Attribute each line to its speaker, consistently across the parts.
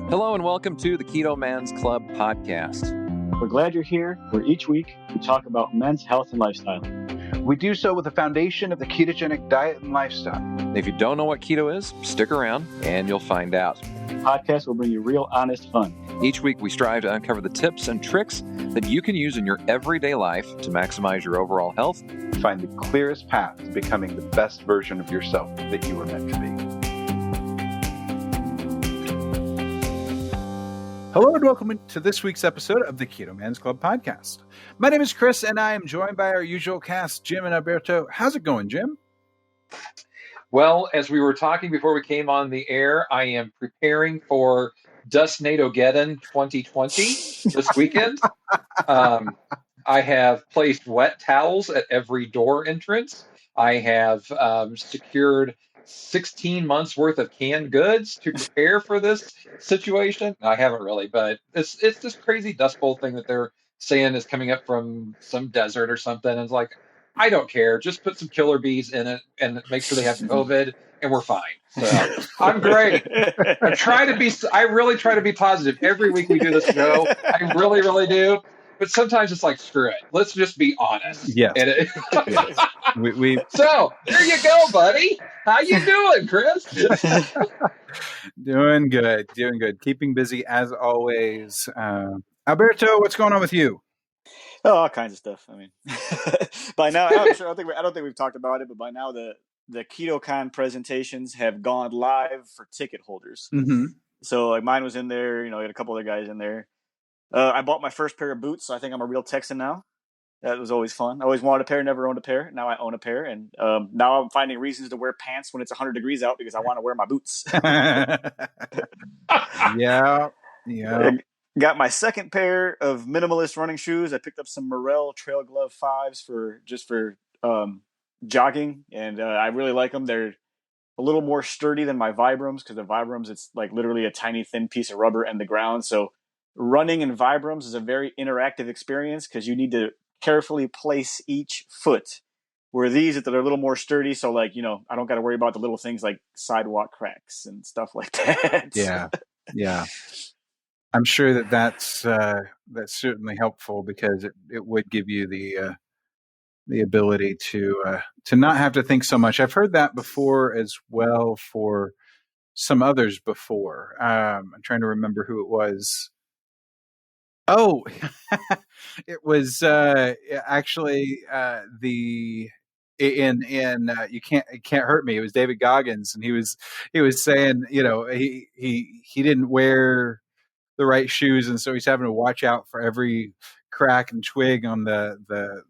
Speaker 1: Hello and welcome to the Keto Man's Club podcast.
Speaker 2: We're glad you're here, where each week we talk about men's health and lifestyle.
Speaker 3: We do so with the foundation of the ketogenic diet and lifestyle.
Speaker 1: If you don't know what keto is, stick around and you'll find out.
Speaker 2: The podcast will bring you real, honest fun.
Speaker 1: Each week we strive to uncover the tips and tricks that you can use in your everyday life to maximize your overall health.
Speaker 3: Find the clearest path to becoming the best version of yourself that you were meant to be. Hello and welcome to this week's episode of the Keto Man's Club podcast. My name is Chris and I am joined by our usual cast, Jim and Alberto. How's it going, Jim?
Speaker 4: Well, as we were talking before we came on the air, I am preparing for Dustnadogeddon 2020 this weekend. I have placed wet towels at every door entrance. I have secured 16 months worth of canned goods to prepare for this situation. I haven't really, but it's this crazy Dust Bowl thing that they're saying is coming up from some desert or something. And it's like, I don't care. Just put some killer bees in it and make sure they have COVID and we're fine. So I'm great. I really try to be positive. Every week we do this show. I really, really do. But sometimes it's like, screw it. Let's just be honest.
Speaker 3: Yeah.
Speaker 4: We So there you go, buddy. How you doing, Chris?
Speaker 3: Doing good. Keeping busy as always. Alberto, what's going on with you?
Speaker 2: Oh, all kinds of stuff. I mean, by now, I don't think we've talked about it, but by now the KetoCon presentations have gone live for ticket holders.
Speaker 3: Mm-hmm.
Speaker 2: So like mine was in there. You know, I had a couple other guys in there. I bought my first pair of boots, so I think I'm a real Texan now. That was always fun. I always wanted a pair, never owned a pair. Now I own a pair, and now I'm finding reasons to wear pants when it's 100 degrees out because I want to wear my boots.
Speaker 3: Yeah.
Speaker 2: Got my second pair of minimalist running shoes. I picked up some Morel Trail Glove 5s for jogging, and I really like them. They're a little more sturdy than my Vibrams because the Vibrams, it's like literally a tiny thin piece of rubber and the ground. So running in Vibrams is a very interactive experience because you need to carefully place each foot. Where these, they're a little more sturdy, so like, you know, I don't got to worry about the little things like sidewalk cracks and stuff like that.
Speaker 3: Yeah. I'm sure that's certainly helpful because it would give you the ability to not have to think so much. I've heard that before as well for some others before. I'm trying to remember who it was. Oh, it was actually in You Can't Hurt Me. It was David Goggins, and he was saying, you know, he didn't wear the right shoes, and so he's having to watch out for every crack and twig on the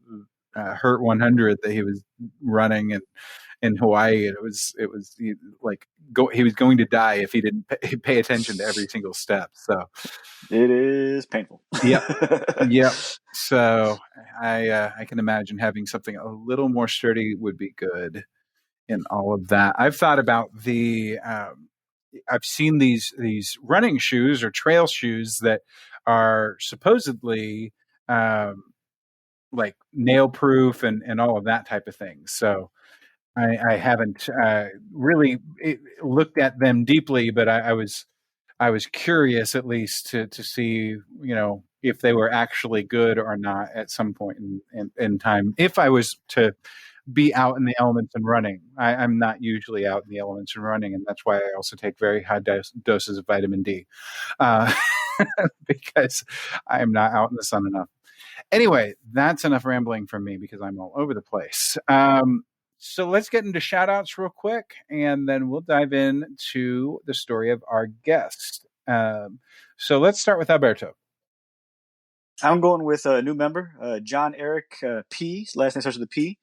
Speaker 3: Hurt 100 that he was running in Hawaii, and he was going to die if he didn't pay attention to every single step. So
Speaker 2: it is painful.
Speaker 3: Yep. So I can imagine having something a little more sturdy would be good in all of that. I've thought about I've seen these running shoes or trail shoes that are supposedly like nail proof and all of that type of thing. So I haven't really looked at them deeply, but I was curious at least to see, you know, if they were actually good or not at some point in time. If I was to be out in the elements and running, I'm not usually out in the elements and running, and that's why I also take very high doses of vitamin D because I am not out in the sun enough. Anyway, that's enough rambling from me because I'm all over the place. So let's get into shout outs real quick, and then we'll dive into the story of our guest. So let's start with Alberto.
Speaker 2: I'm going with a new member, John Eric P. Last name starts with a P.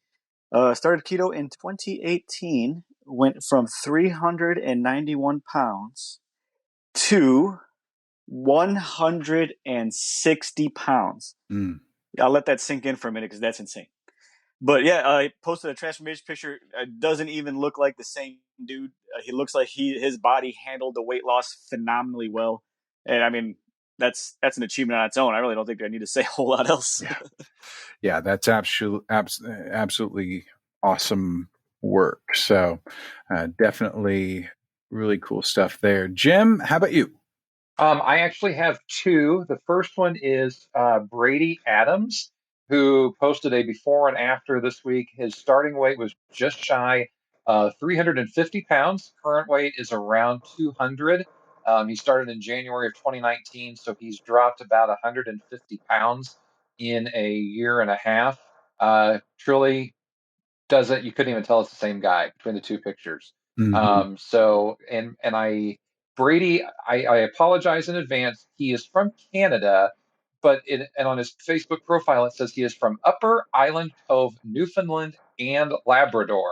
Speaker 2: Started keto in 2018, went from 391 pounds to 160 pounds. I'll let that sink in for a minute because that's insane. But yeah, I posted a transformation picture. Doesn't even look like the same dude. He looks like his body handled the weight loss phenomenally well. And I mean, that's an achievement on its own. I really don't think I need to say a whole lot else.
Speaker 3: Yeah, that's absolutely awesome work. So definitely really cool stuff there. Jim, how about you?
Speaker 4: I actually have two. The first one is Brady Adams, who posted a before and after this week. His starting weight was just shy 350 pounds. Current weight is around 200. He started in January of 2019, so he's dropped about 150 pounds in a year and a half. Truly doesn't, you couldn't even tell it's the same guy between the two pictures.
Speaker 3: Mm-hmm.
Speaker 4: So and I Brady, I apologize in advance. He is from Canada, but and on his Facebook profile it says he is from Upper Island Cove, Newfoundland and Labrador.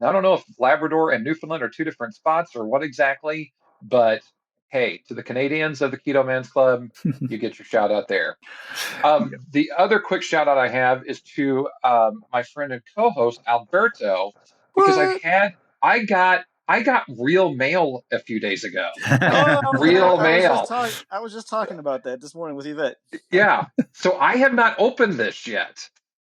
Speaker 4: Now, I don't know if Labrador and Newfoundland are two different spots or what exactly, but hey, to the Canadians of the Keto Man's Club, you get your shout out there. The other quick shout out I have is to my friend and co-host Alberto, because
Speaker 2: What?
Speaker 4: I got real mail a few days ago.
Speaker 2: Oh,
Speaker 4: Real mail.
Speaker 2: I was just talking about that this morning with Yvette.
Speaker 4: Yeah. So I have not opened this yet.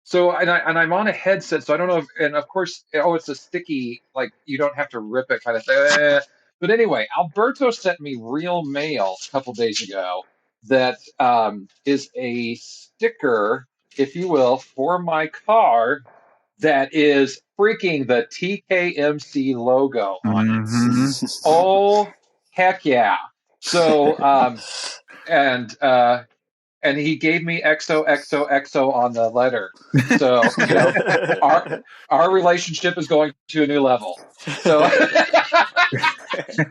Speaker 4: So and I'm on a headset, so I don't know if, and of course, oh, it's a sticky, like you don't have to rip it kind of thing. But anyway, Alberto sent me real mail a couple days ago that is a sticker, if you will, for my car that is freaking the TKMC logo on it.
Speaker 3: Mm-hmm.
Speaker 4: Oh, heck yeah. So and and he gave me XOXOXO on the letter. So, our relationship is going to a new level. So,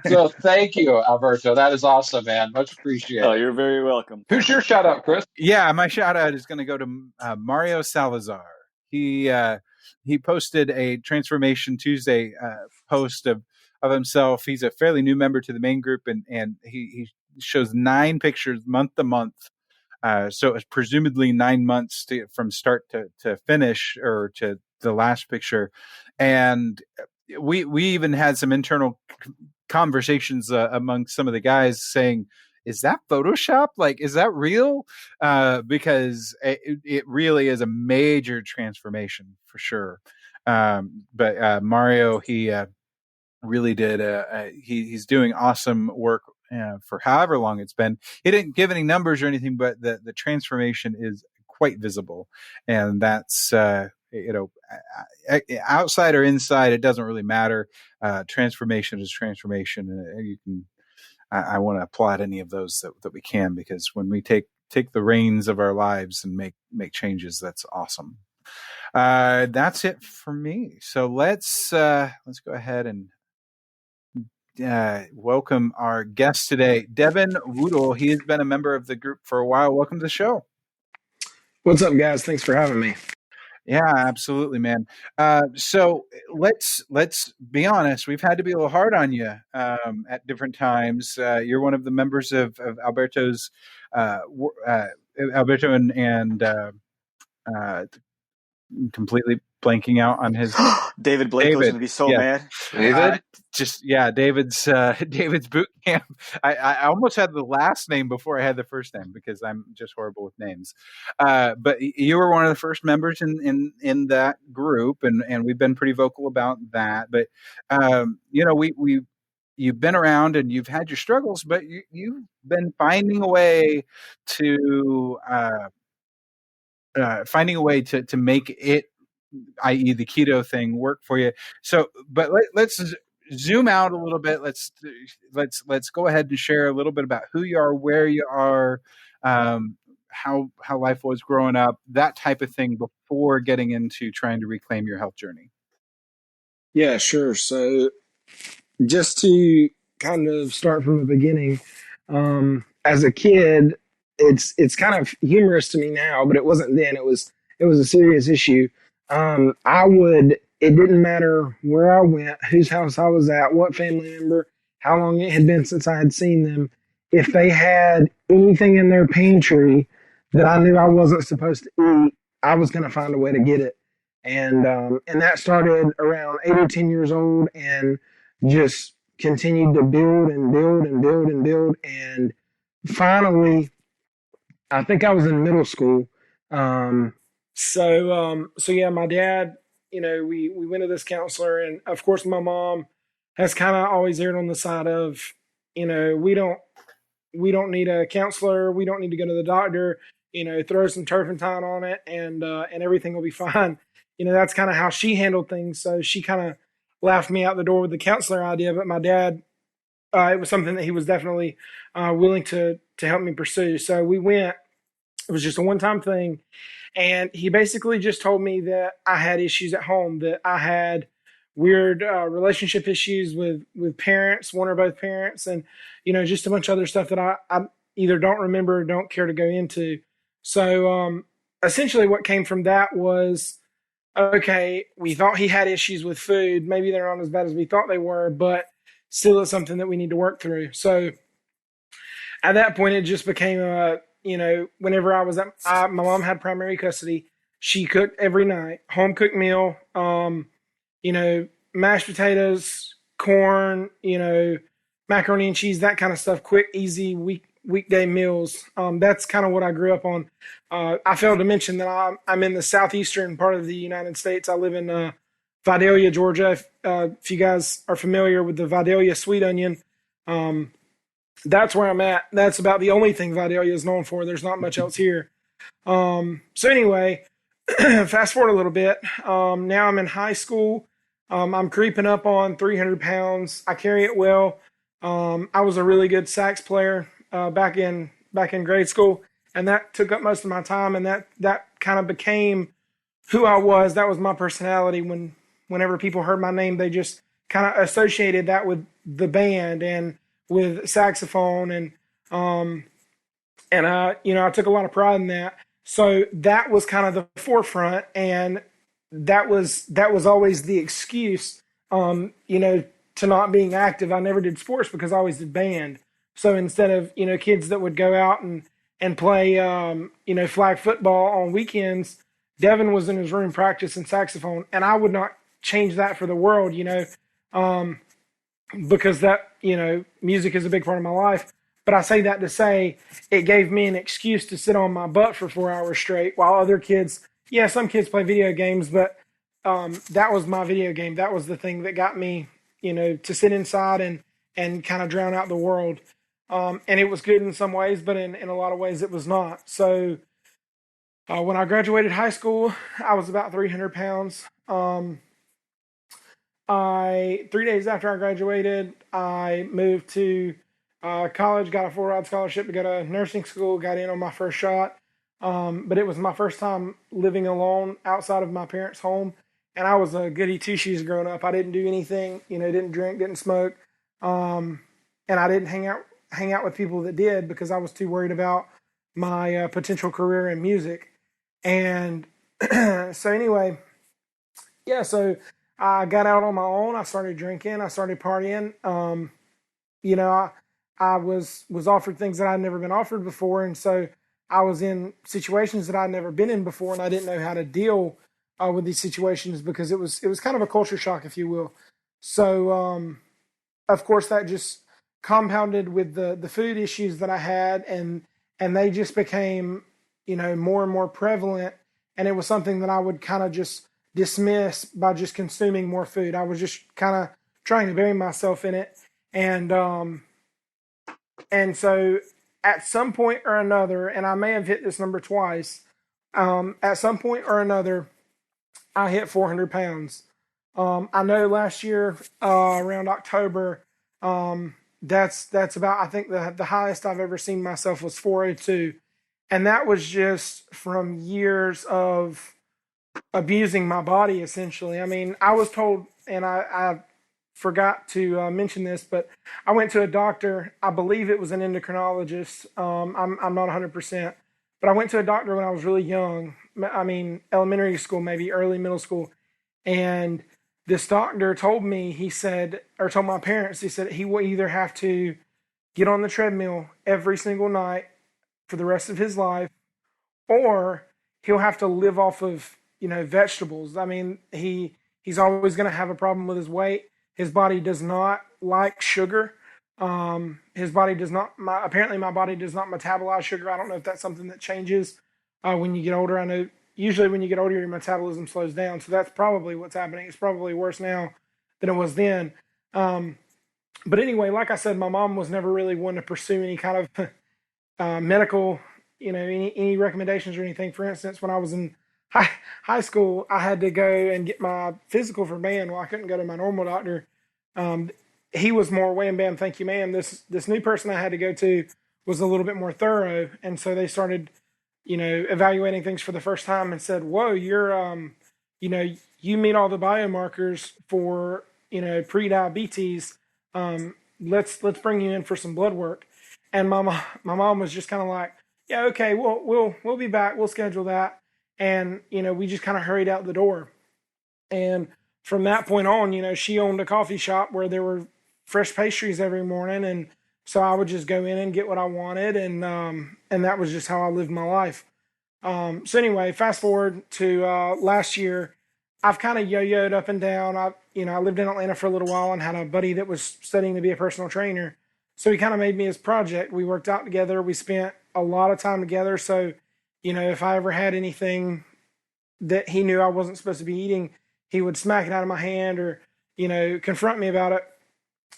Speaker 4: so thank you, Alberto. That is awesome, man. Much appreciated.
Speaker 2: Oh, you're very welcome.
Speaker 4: Who's your shout out, Chris?
Speaker 3: Yeah, my shout out is going to go to Mario Salazar. He posted a Transformation Tuesday post of himself. He's a fairly new member to the main group, and he shows 9 pictures month to month. So it's presumably 9 months from start to finish, or to the last picture. And we even had some internal conversations among some of the guys saying, is that Photoshop? Like, is that real? Because it really is a major transformation for sure. But Mario, he really did. He's doing awesome work for however long it's been. He didn't give any numbers or anything, but the transformation is quite visible, and that's outside or inside, it doesn't really matter. Transformation is transformation, and you can. I want to applaud any of those that we can, because when we take the reins of our lives and make changes, that's awesome. That's it for me. So let's go ahead and welcome our guest today, Devyn Woodle. He has been a member of the group for a while. Welcome to the show.
Speaker 5: What's up, guys? Thanks for having me.
Speaker 3: Yeah, absolutely, man. So let's be honest. We've had to be a little hard on you at different times. You're one of the members of Alberto's Alberto and completely blanking out on his
Speaker 2: David Blake was going to be so mad.
Speaker 4: David?
Speaker 3: David's boot camp. I almost had the last name before I had the first name, because I'm just horrible with names. But you were one of the first members in that group, and we've been pretty vocal about that. But you've been around and you've had your struggles, but you've been finding a way to make it, i.e. the keto thing, work for you. So, but let's zoom out a little bit. Let's go ahead and share a little bit about who you are, where you are, how life was growing up, that type of thing, before getting into trying to reclaim your health journey.
Speaker 5: Yeah, sure. So just to kind of start from the beginning, as a kid, it's kind of humorous to me now, but it wasn't then. It was a serious issue. It didn't matter where I went, whose house I was at, what family member, how long it had been since I had seen them. If they had anything in their pantry that I knew I wasn't supposed to eat, I was going to find a way to get it. And that started around 8 or 10 years old, and just continued to build and build and build and build. And finally, I think I was in middle school. So yeah, my dad, we went to this counselor, and of course my mom has kind of always erred on the side of, we don't We don't need a counselor. We don't need to go to the doctor. Throw some turpentine on it, and everything will be fine. That's kind of how she handled things. So she kind of laughed me out the door with the counselor idea. But my dad, it was something that he was definitely willing to help me pursue. So we went. It was just a one time thing, and he basically just told me that I had issues at home, that I had weird relationship issues with parents, one or both parents, and just a bunch of other stuff that I either don't remember or don't care to go into. So essentially, what came from that was, okay, we thought he had issues with food. Maybe they're not as bad as we thought they were, but still, it's something that we need to work through. So at that point, it just became whenever I was my mom had primary custody. She cooked every night, home cooked meal, mashed potatoes, corn, macaroni and cheese, that kind of stuff, quick, easy weekday meals. That's kind of what I grew up on. I failed to mention that I'm in the southeastern part of the United States. I live in Vidalia, Georgia. If you guys are familiar with the Vidalia sweet onion, that's where I'm at. That's about the only thing Vidalia is known for. There's not much else here. So anyway, fast forward a little bit. Now I'm in high school. I'm creeping up on 300 pounds. I carry it well. I was a really good sax player back in grade school, and that took up most of my time. And that kind of became who I was. That was my personality. Whenever people heard my name, they just kind of associated that with the band and with saxophone, and I took a lot of pride in that. So that was kind of the forefront, and that was always the excuse, to not being active. I never did sports because I always did band. So instead of kids that would go out and play flag football on weekends, Devyn was in his room practicing saxophone, and I would not change that for the world, because that music is a big part of my life. But I say that to say it gave me an excuse to sit on my butt for 4 hours straight while other kids, some kids play video games, but that was my video game. That was the thing that got me, to sit inside and kind of drown out the world. And it was good in some ways, but in a lot of ways it was not. So when I graduated high school, I was about 300 pounds. 3 days after I graduated, I moved to college, got a full-ride scholarship to go to nursing school, got in on my first shot. But it was my first time living alone outside of my parents' home. And I was a goody two-shoes growing up. I didn't do anything, didn't drink, didn't smoke. And I didn't hang out with people that did because I was too worried about my potential career in music. And so anyway, so I got out on my own. I started drinking. I started partying. I was offered things that I'd never been offered before. And so I was in situations that I'd never been in before, and I didn't know how to deal with these situations because it was kind of a culture shock, if you will. So, of course, that just compounded with the food issues that I had, and they just became, more and more prevalent. And it was something that I would kind of just dismiss by just consuming more food. I was just kind of trying to bury myself in it. And so at some point or another, and I may have hit this number twice, at some point or another, I hit 400 pounds. I know last year, around October, that's about, I think the highest I've ever seen myself was 402. And that was just from years of abusing my body, essentially. I mean, I was told, and I forgot to mention this, but I went to a doctor. I believe it was an endocrinologist. I'm not 100%, but I went to a doctor when I was really young. I mean, elementary school, maybe early middle school. And this doctor told me, told my parents, he said he will either have to get on the treadmill every single night for the rest of his life, or he'll have to live off of, vegetables. I mean, he's always going to have a problem with his weight. His body does not like sugar. His body does not, apparently my body does not metabolize sugar. I don't know if that's something that changes when you get older. I know usually when you get older, your metabolism slows down. So that's probably what's happening. It's probably worse now than it was then. But anyway, like I said, my mom was never really one to pursue any kind of medical, any recommendations or anything. For instance, when I was in high, high school, I had to go and get my physical for band. Well, I couldn't go to my normal doctor. Um, he was more wham bam, thank you, ma'am. This new person I had to go to was a little bit more thorough, and so they started, evaluating things for the first time and said, "Whoa, you know, you meet all the biomarkers for pre-diabetes. Let's bring you in for some blood work." And my mom was just kind of like, "Yeah, okay, we'll be back. We'll schedule that." And we just kind of hurried out the door. And from that point on, she owned a coffee shop where there were fresh pastries every morning, and so I would just go in and get what I wanted, and that was just how I lived my life. So anyway, fast forward to last year, I've kind of yo-yoed up and down. I lived in Atlanta for a little while and had a buddy that was studying to be a personal trainer. So he kind of made me his project. We worked out together. We spent a lot of time together. So, if I ever had anything that he knew I wasn't supposed to be eating, he would smack it out of my hand or, confront me about it.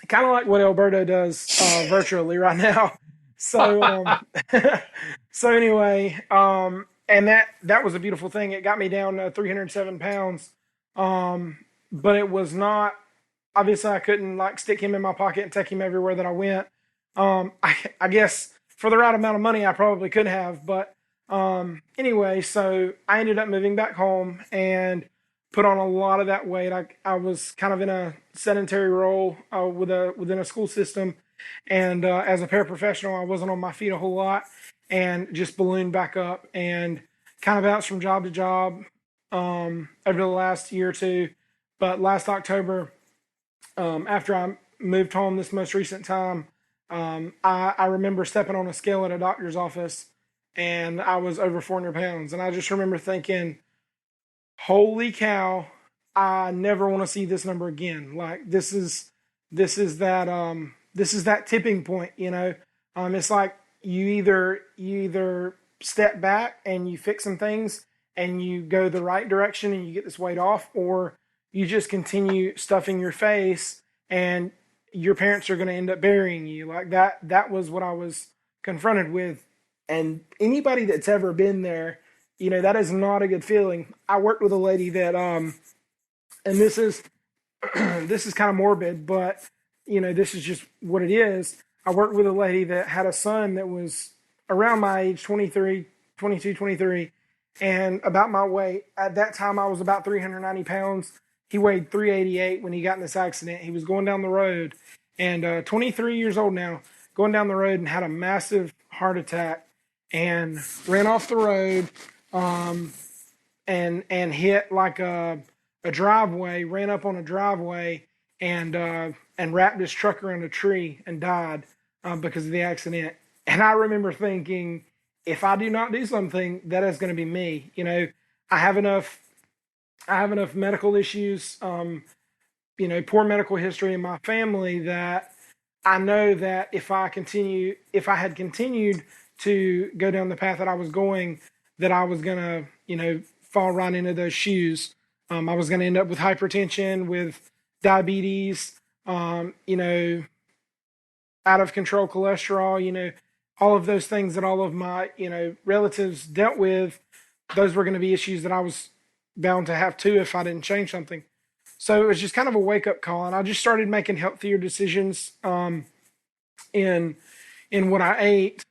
Speaker 5: Kind of like what Alberto does virtually right now. So, so anyway, and that was a beautiful thing. It got me down to 307 pounds. But it was not, obviously I couldn't like stick him in my pocket and take him everywhere that I went. I guess for the right amount of money, I probably could have, but, anyway, so I ended up moving back home and put on a lot of that weight. I was kind of in a sedentary role, within a school system. And, as a paraprofessional, I wasn't on my feet a whole lot and just ballooned back up and kind of bounced from job to job, over the last year or two. But last October, after I moved home this most recent time, I remember stepping on a scale at a doctor's office and I was over 400 pounds. And I just remember thinking, holy cow, I never want to see this number again. Like this is that tipping point, it's like you either step back and you fix some things and you go the right direction and you get this weight off, or you just continue stuffing your face and your parents are going to end up burying you. Like that was what I was confronted with. And anybody that's ever been there, that is not a good feeling. I worked with a lady that, and this is, this is kind of morbid, but this is just what it is. I worked with a lady that had a son that was around my age, 23, 22, 23, and about my weight. At that time, I was about 390 pounds. He weighed 388 when he got in this accident. He was going down the road, and 23 years old now, going down the road and had a massive heart attack and ran off the road, and hit like a driveway, ran up on a driveway, and wrapped his truck around a tree and died because of the accident. And I remember thinking, if I do not do something, that is going to be me. I have enough medical issues, poor medical history in my family that I know that if I had continued to go down the path that I was going, that I was going to, fall right into those shoes. I was going to end up with hypertension, with diabetes, out of control cholesterol, all of those things that all of my, relatives dealt with. Those were going to be issues that I was bound to have too if I didn't change something. So it was just kind of a wake up call, and I just started making healthier decisions in what I ate.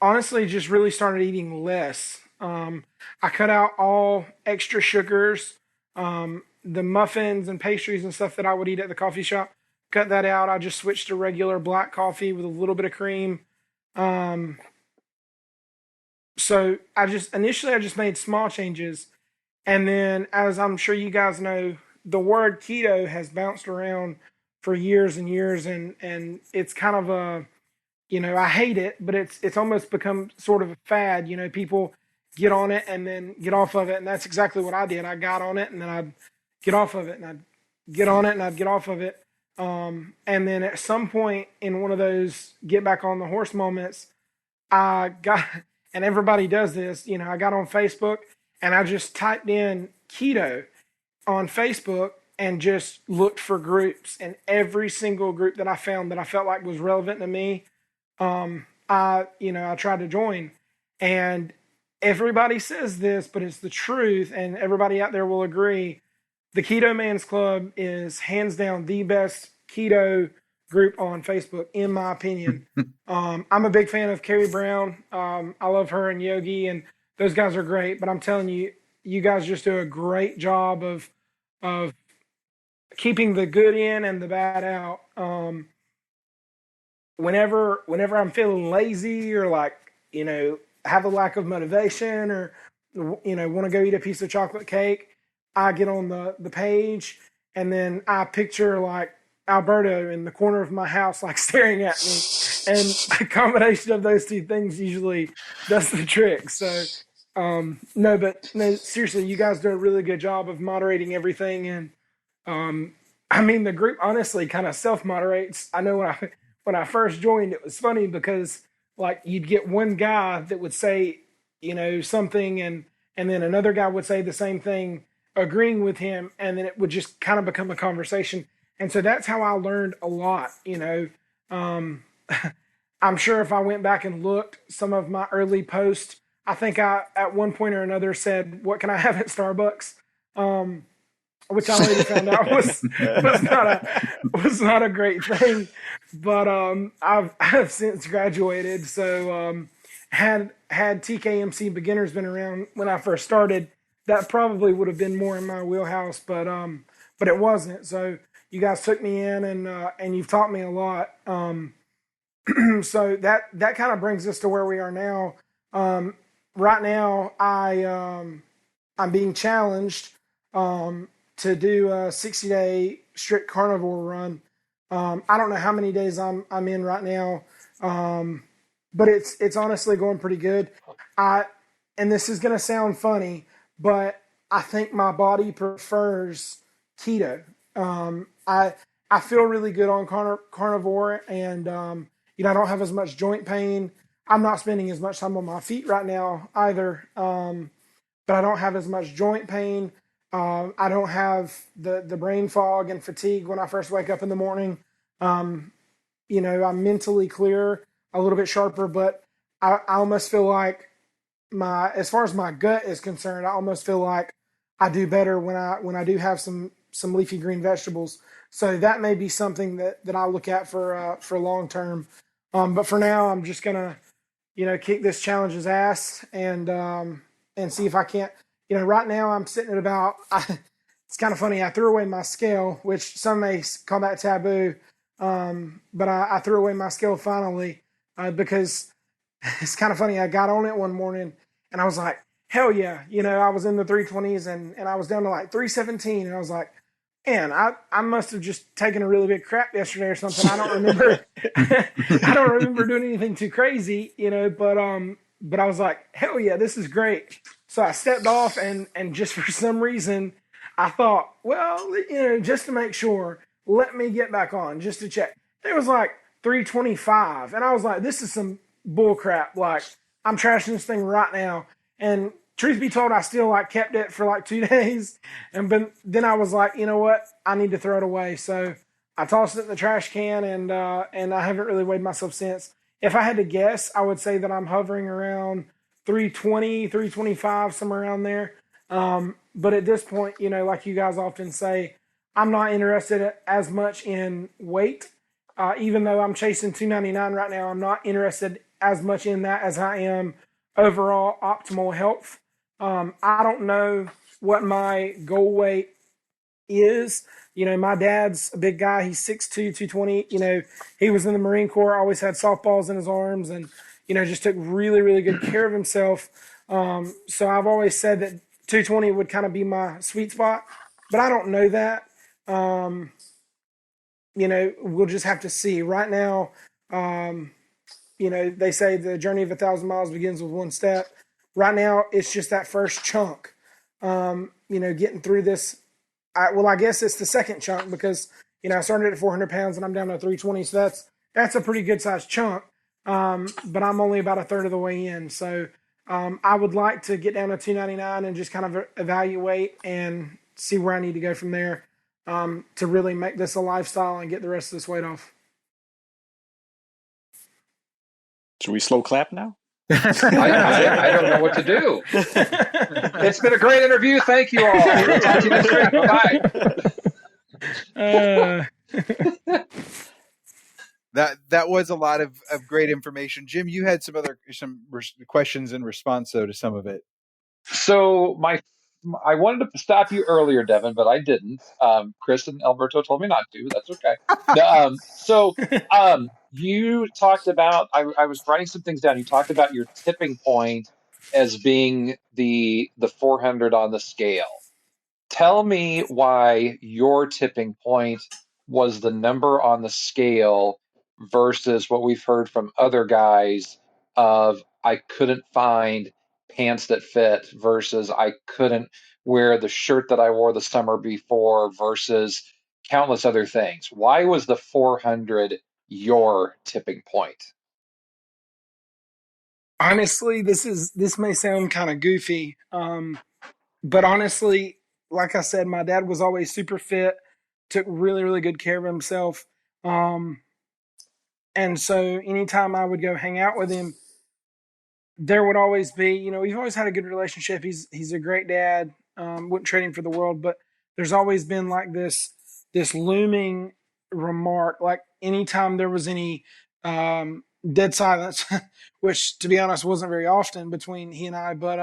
Speaker 5: Honestly, just really started eating less. I cut out all extra sugars, the muffins and pastries and stuff that I would eat at the coffee shop. Cut that out. I just switched to regular black coffee with a little bit of cream. So I just made small changes. And then, as I'm sure you guys know, the word keto has bounced around for years and years, and it's kind of a, I hate it, but it's almost become sort of a fad. People get on it and then get off of it, and that's exactly what I did. I got on it, and then I'd get off of it, and I'd get on it, and I'd get off of it. And then at some point in one of those get back on the horse moments, I got, and everybody does this, I got on Facebook and I just typed in keto on Facebook, and just looked for groups. And every single group that I found that I felt like was relevant to me, I tried to join. And everybody says this, but it's the truth, and everybody out there will agree. The Keto Man's Club is hands down the best keto group on Facebook, in my opinion. I'm a big fan of Carrie Brown. I love her and Yogi, and those guys are great. But I'm telling you, you guys just do a great job of keeping the good in and the bad out. Whenever I'm feeling lazy or like, have a lack of motivation or, want to go eat a piece of chocolate cake, I get on the page and then I picture like Alberto in the corner of my house, like staring at me. And the combination of those two things usually does the trick. So, no, seriously, you guys do a really good job of moderating everything. And, the group honestly kind of self-moderates. I know when I first joined, it was funny because like you'd get one guy that would say, something, and then another guy would say the same thing, agreeing with him, and then it would just kind of become a conversation. And so that's how I learned a lot. I'm sure if I went back and looked some of my early posts, I think I at one point or another said, "What can I have at Starbucks?" Which I later found out was not a great thing. But I've since graduated, so had TKMC beginners been around when I first started, that probably would have been more in my wheelhouse. But it wasn't. So you guys took me in, and you've taught me a lot. So that kind of brings us to where we are now. Right now, I'm being challenged to do a 60-day strict carnivore run. I don't know how many days I'm in right now, but it's honestly going pretty good. And this is going to sound funny, but I think my body prefers keto. I feel really good on carnivore, and I don't have as much joint pain. I'm not spending as much time on my feet right now either, but I don't have as much joint pain. I don't have the brain fog and fatigue when I first wake up in the morning. I'm mentally clear, a little bit sharper, but I almost feel like as far as my gut is concerned, I almost feel like I do better when I do have some leafy green vegetables. So that may be something that I look at for long term. But for now, I'm just gonna, kick this challenge's ass and see if I can't. Right now I'm sitting at about. It's kind of funny. I threw away my scale, which some may call that taboo, but I threw away my scale finally because it's kind of funny. I got on it one morning and I was like, hell yeah. I was in the 320s and I was down to like 317, and I was like, man, I must have just taken a really big crap yesterday or something. I don't remember. I don't remember doing anything too crazy, but I was like, hell yeah, this is great. So I stepped off and just for some reason I thought, well, just to make sure, let me get back on just to check. It was like 325, and I was like, this is some bull crap. Like, I'm trashing this thing right now. And truth be told, I still kept it for 2 days, and then I was like, you know what, I need to throw it away. So I tossed it in the trash can, and I haven't really weighed myself since. If I had to guess, I would say that I'm hovering around 320, 325, somewhere around there. But at this point, like you guys often say, I'm not interested as much in weight. Even though I'm chasing 299 right now, I'm not interested as much in that as I am overall optimal health. I don't know what my goal weight is. My dad's a big guy. He's 6'2", 220. He was in the Marine Corps, always had softballs in his arms, and, just took really, really good care of himself. So I've always said that 220 would kind of be my sweet spot, but I don't know that. We'll just have to see. Right now, they say the journey of 1,000 miles begins with one step. Right now, it's just that first chunk. Getting through this. I guess it's the second chunk because, I started at 400 pounds and I'm down to 320. So that's a pretty good sized chunk. But I'm only about a third of the way in. So, I would like to get down to 299 and just kind of evaluate and see where I need to go from there. to really make this a lifestyle and get the rest of this weight off.
Speaker 2: Should we slow clap now?
Speaker 4: I don't know what to do. It's been a great interview. Thank you all. We'll talk to you next week. Bye-bye.
Speaker 3: That was a lot of great information. Jim, you had some questions in response though to some of it.
Speaker 4: So I wanted to stop you earlier, Devyn, but I didn't. Chris and Alberto told me not to. That's okay. You talked about, I was writing some things down. You talked about your tipping point as being the 400 on the scale. Tell me why your tipping point was the number on the scale versus what we've heard from other guys of I couldn't find pants that fit versus I couldn't wear the shirt that I wore the summer before versus countless other things. Why was the 400 your tipping point?
Speaker 5: Honestly, this may sound kind of goofy, but honestly, like I said, my dad was always super fit, took really, really good care of himself. And so anytime I would go hang out with him, there would always be, we've always had a good relationship. He's a great dad. Wouldn't trade him for the world, but there's always been like this looming remark, like anytime there was any dead silence, which to be honest wasn't very often between he and I, but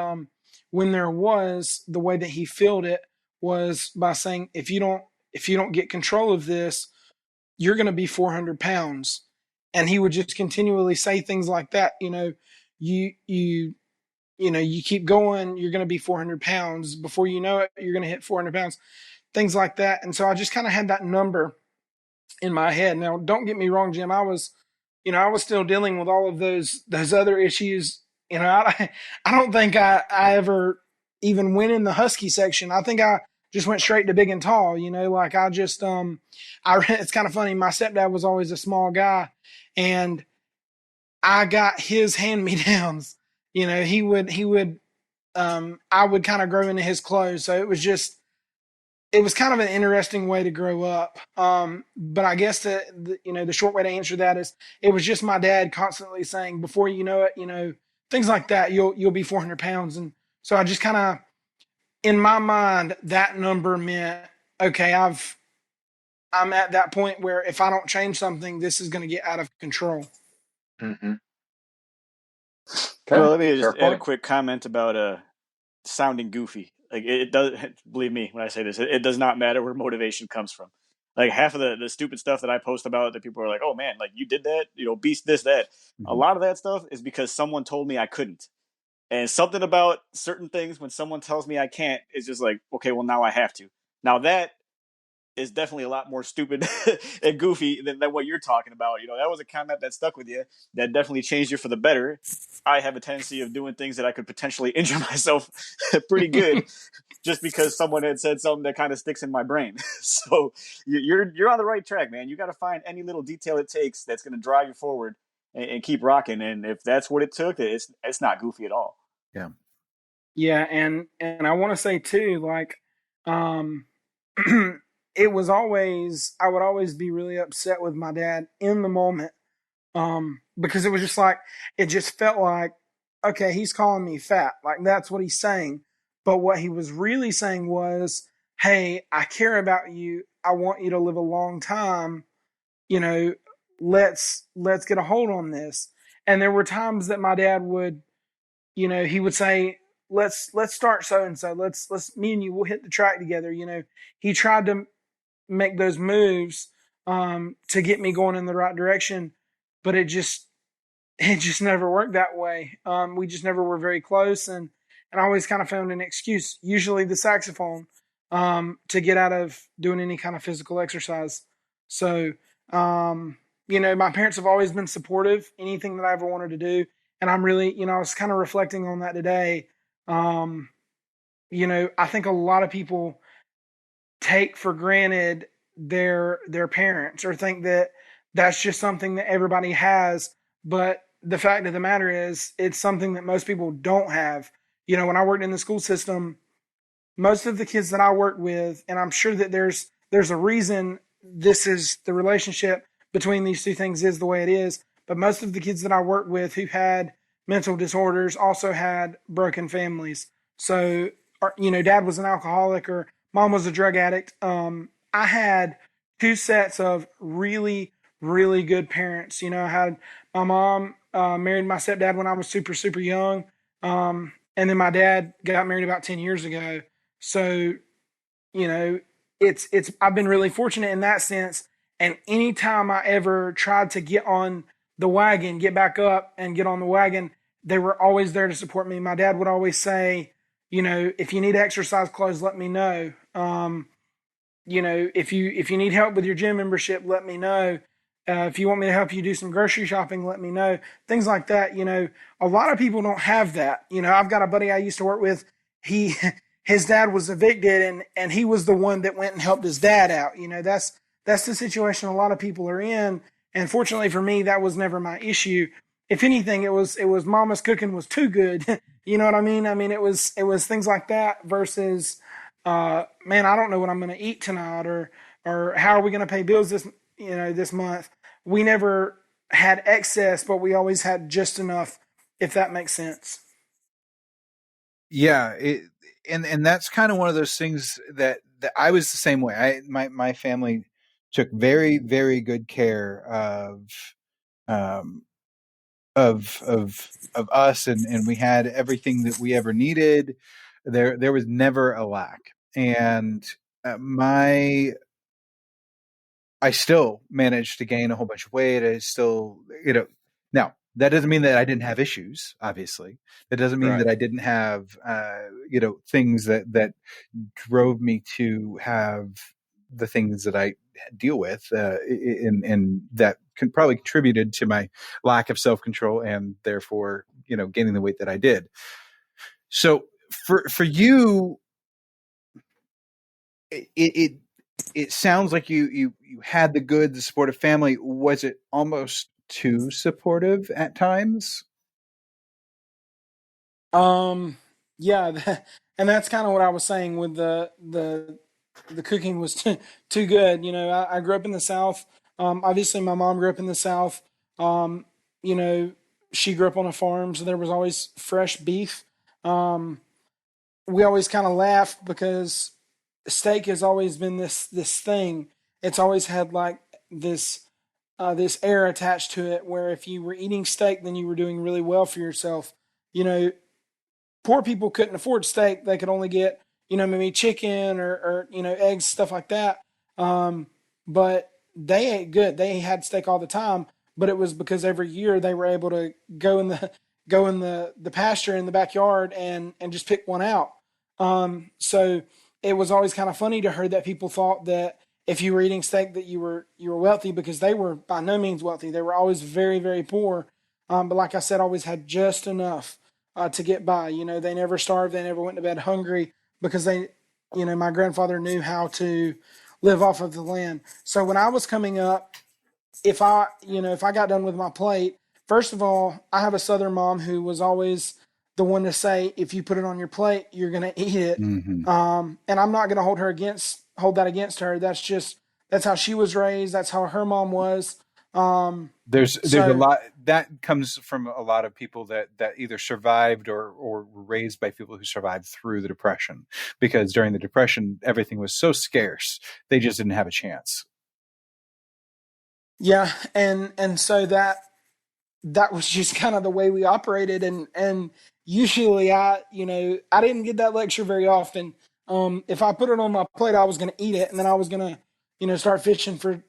Speaker 5: when there was, the way that he filled it was by saying, if you don't get control of this, you're going to be 400 pounds. And he would just continually say things like that. You keep going, you're going to be 400 pounds. Before you know it, you're going to hit 400 pounds, things like that. And so I just kind of had that number in my head. Now, don't get me wrong, Jim. I was still dealing with all of those other issues. I don't think I ever even went in the husky section. I think I just went straight to big and tall, like I just, it's kind of funny. My stepdad was always a small guy and I got his hand-me-downs. He would, I would kind of grow into his clothes. So it was kind of an interesting way to grow up. But I guess the short way to answer that is it was just my dad constantly saying, before you know it, things like that, you'll be 400 pounds. And so I just kind of, in my mind, that number meant, okay, I'm at that point where if I don't change something, this is going to get out of control.
Speaker 4: Mm-hmm. Okay.
Speaker 2: Well, let me just add a quick comment about sounding goofy. Like it does, believe me when I say this, it does not matter where motivation comes from. Like half of the stupid stuff that I post about that people are like, oh man, like you did that, beast this, that. Mm-hmm. A lot of that stuff is because someone told me I couldn't. And something about certain things when someone tells me I can't is just like, okay, well now I have to. Now that is definitely a lot more stupid and goofy than what you're talking about. That was a comment that stuck with you that definitely changed you for the better. I have a tendency of doing things that I could potentially injure myself pretty good just because someone had said something that kind of sticks in my brain. So you're on the right track, man. You got to find any little detail it takes that's going to drive you forward and keep rocking. And if that's what it took, it's not goofy at all.
Speaker 3: Yeah.
Speaker 5: Yeah. And I want to say too, like, I would always be really upset with my dad in the moment. Because it was just like, it just felt like, okay, he's calling me fat. Like that's what he's saying. But what he was really saying was, hey, I care about you. I want you to live a long time. Let's get a hold on this. And there were times that my dad would, he would say, let's start so-and-so. Let's me and you, we'll hit the track together. He tried to make those moves, to get me going in the right direction, but it just never worked that way. We just never were very close, and I always kind of found an excuse, usually the saxophone, to get out of doing any kind of physical exercise. So, my parents have always been supportive, anything that I ever wanted to do. And I'm really, I was kind of reflecting on that today. I think a lot of people take for granted their parents or think that that's just something that everybody has. But the fact of the matter is it's something that most people don't have. When I worked in the school system, most of the kids that I worked with, and I'm sure that there's there's a reason this is the relationship between these two things is the way it is. But most of the kids that I worked with who had mental disorders also had broken families. So, dad was an alcoholic or mom was a drug addict. I had two sets of really, really good parents. I had my mom married my stepdad when I was super, super young. And then my dad got married about 10 years ago. So, I've been really fortunate in that sense. And anytime I ever tried to get on the wagon, get back up and get on the wagon, they were always there to support me. My dad would always say, if you need exercise clothes, let me know. If you need help with your gym membership, let me know. If you want me to help you do some grocery shopping, let me know. Things like that. A lot of people don't have that. I've got a buddy I used to work with. His dad was evicted and he was the one that went and helped his dad out. That's the situation a lot of people are in. And fortunately for me, that was never my issue. If anything, it was mama's cooking was too good. You know what I mean? I mean, it was things like that versus, man, I don't know what I'm going to eat tonight or how are we going to pay bills this month. We never had excess, but we always had just enough, if that makes sense.
Speaker 3: Yeah. And that's kind of one of those things that I was the same way. My family took very, very good care of us, and we had everything that we ever needed. There was never a lack. And I still managed to gain a whole bunch of weight. I still, now that doesn't mean that I didn't have issues. Obviously, that doesn't mean that I didn't have, things that drove me to have the things that I deal with, and that probably contributed to my lack of self-control and therefore, gaining the weight that I did. So for you, it sounds like you had the supportive family. Was it almost too supportive at times?
Speaker 5: Yeah, and that's kind of what I was saying with the cooking was too good. I grew up in the South. Obviously my mom grew up in the South. You know, she grew up on a farm, so there was always fresh beef. We always kind of laughed because steak has always been this thing. It's always had like this air attached to it, where if you were eating steak, then you were doing really well for yourself. You know, poor people couldn't afford steak; they could only get maybe chicken or eggs, stuff like that. But they ate good. They had steak all the time, but it was because every year they were able to go in the pasture in the backyard and just pick one out. So it was always kind of funny to her that people thought that if you were eating steak that you were wealthy, because they were by no means wealthy. They were always very, very poor. But like I said, always had just enough to get by. They never starved. They never went to bed hungry because my grandfather knew how to live off of the land. So when I was coming up, if I got done with my plate, first of all, I have a Southern mom who was always the one to say, if you put it on your plate, you're going to eat it.
Speaker 3: Mm-hmm.
Speaker 5: And I'm not going to hold that against her. That's how she was raised. That's how her mom was.
Speaker 3: There's a lot that comes from a lot of people that either survived or were raised by people who survived through the Depression, because during the Depression, everything was so scarce. They just didn't have a chance.
Speaker 5: Yeah. And so that was just kind of the way we operated. And usually I didn't get that lecture very often. If I put it on my plate, I was going to eat it, and then I was going to, start fishing for,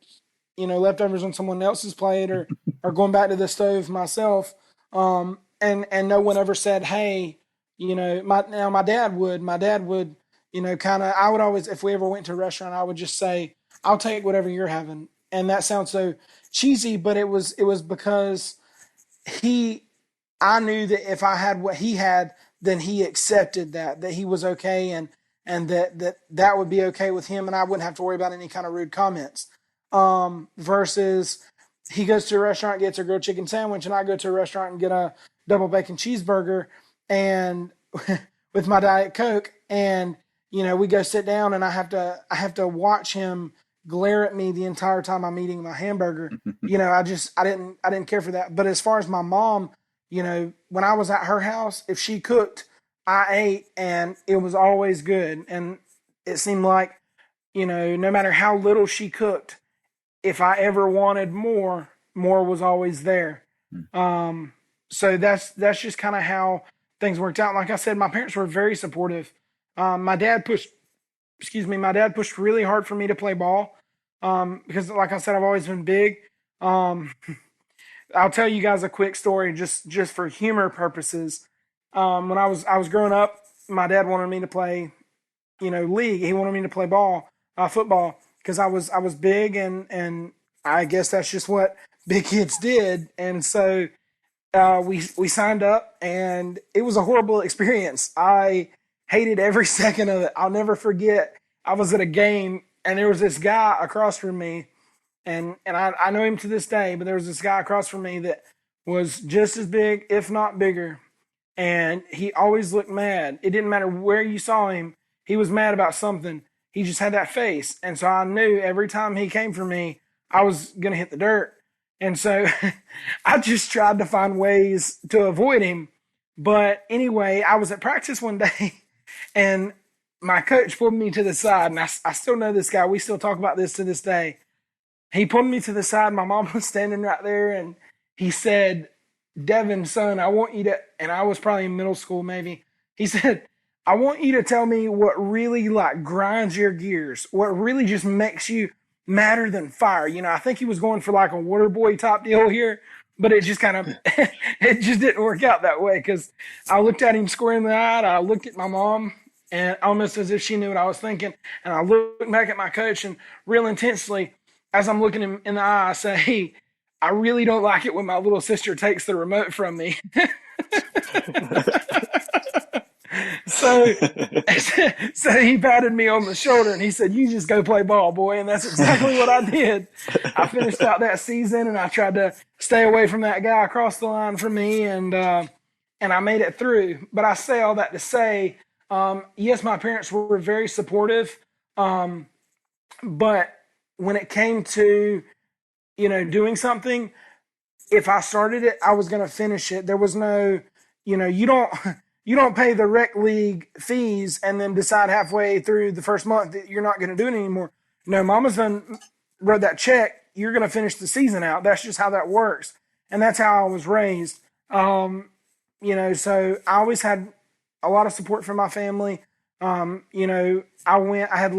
Speaker 5: leftovers on someone else's plate or going back to the stove myself. And no one ever said, hey, my dad would, I would always, if we ever went to a restaurant, I would just say, I'll take whatever you're having. And that sounds so cheesy, but it was because I knew that if I had what he had, then he accepted that he was okay. And that would be okay with him. And I wouldn't have to worry about any kind of rude comments. Versus he goes to a restaurant, gets a grilled chicken sandwich, and I go to a restaurant and get a double bacon cheeseburger and with my Diet Coke, and we go sit down, and I have to watch him glare at me the entire time I'm eating my hamburger. I didn't care for that. But as far as my mom, when I was at her house, if she cooked, I ate, and it was always good. And it seemed like, no matter how little she cooked, if I ever wanted more was always there. So that's just kind of how things worked out. Like I said, my parents were very supportive. My dad pushed really hard for me to play ball. Because like I said, I've always been big. Um, I'll tell you guys a quick story just for humor purposes. When I was growing up, my dad wanted me to play, league. He wanted me to play football, because I was big, and I guess that's just what big kids did. And so we signed up, and it was a horrible experience. I hated every second of it. I'll never forget. I was at a game, and there was this guy across from me, and I know him to this day, but there was this guy across from me that was just as big, if not bigger, and he always looked mad. It didn't matter where you saw him, he was mad about something. He just had that face, and so I knew every time he came for me, I was gonna hit the dirt. And so I just tried to find ways to avoid him. But anyway, I was at practice one day, and my coach pulled me to the side, and I still know this guy. We still talk about this to this day. He pulled me to the side. My mom was standing right there, and he said, "Devyn, son, I want you to," and I was probably in middle school maybe. He said, "I want you to tell me what really like grinds your gears, what really just makes you madder than fire." I think he was going for like a water boy type deal here, but it just kind of, it just didn't work out that way, because I looked at him square in the eye, I looked at my mom, and almost as if she knew what I was thinking, and I looked back at my coach, and real intensely, as I'm looking him in the eye, I say, "Hey, I really don't like it when my little sister takes the remote from me." So, so he patted me on the shoulder, and he said, "You just go play ball, boy." And that's exactly what I did. I finished out that season, and I tried to stay away from that guy across the line from me, and I made it through. But I say all that to say, yes, my parents were very supportive, but when it came to doing something, if I started it, I was going to finish it. There was no, you don't pay the rec league fees and then decide halfway through the first month that you're not going to do it anymore. No, Mama's done wrote that check. You're going to finish the season out. That's just how that works, and that's how I was raised. So I always had a lot of support from my family. I had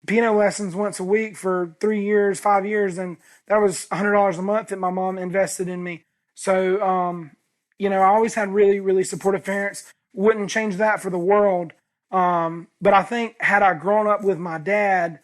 Speaker 5: piano lessons once a week for 3 years, 5 years, and that was $100 a month that my mom invested in me. So, I always had really, really supportive parents. Wouldn't change that for the world. But I think had I grown up with my dad,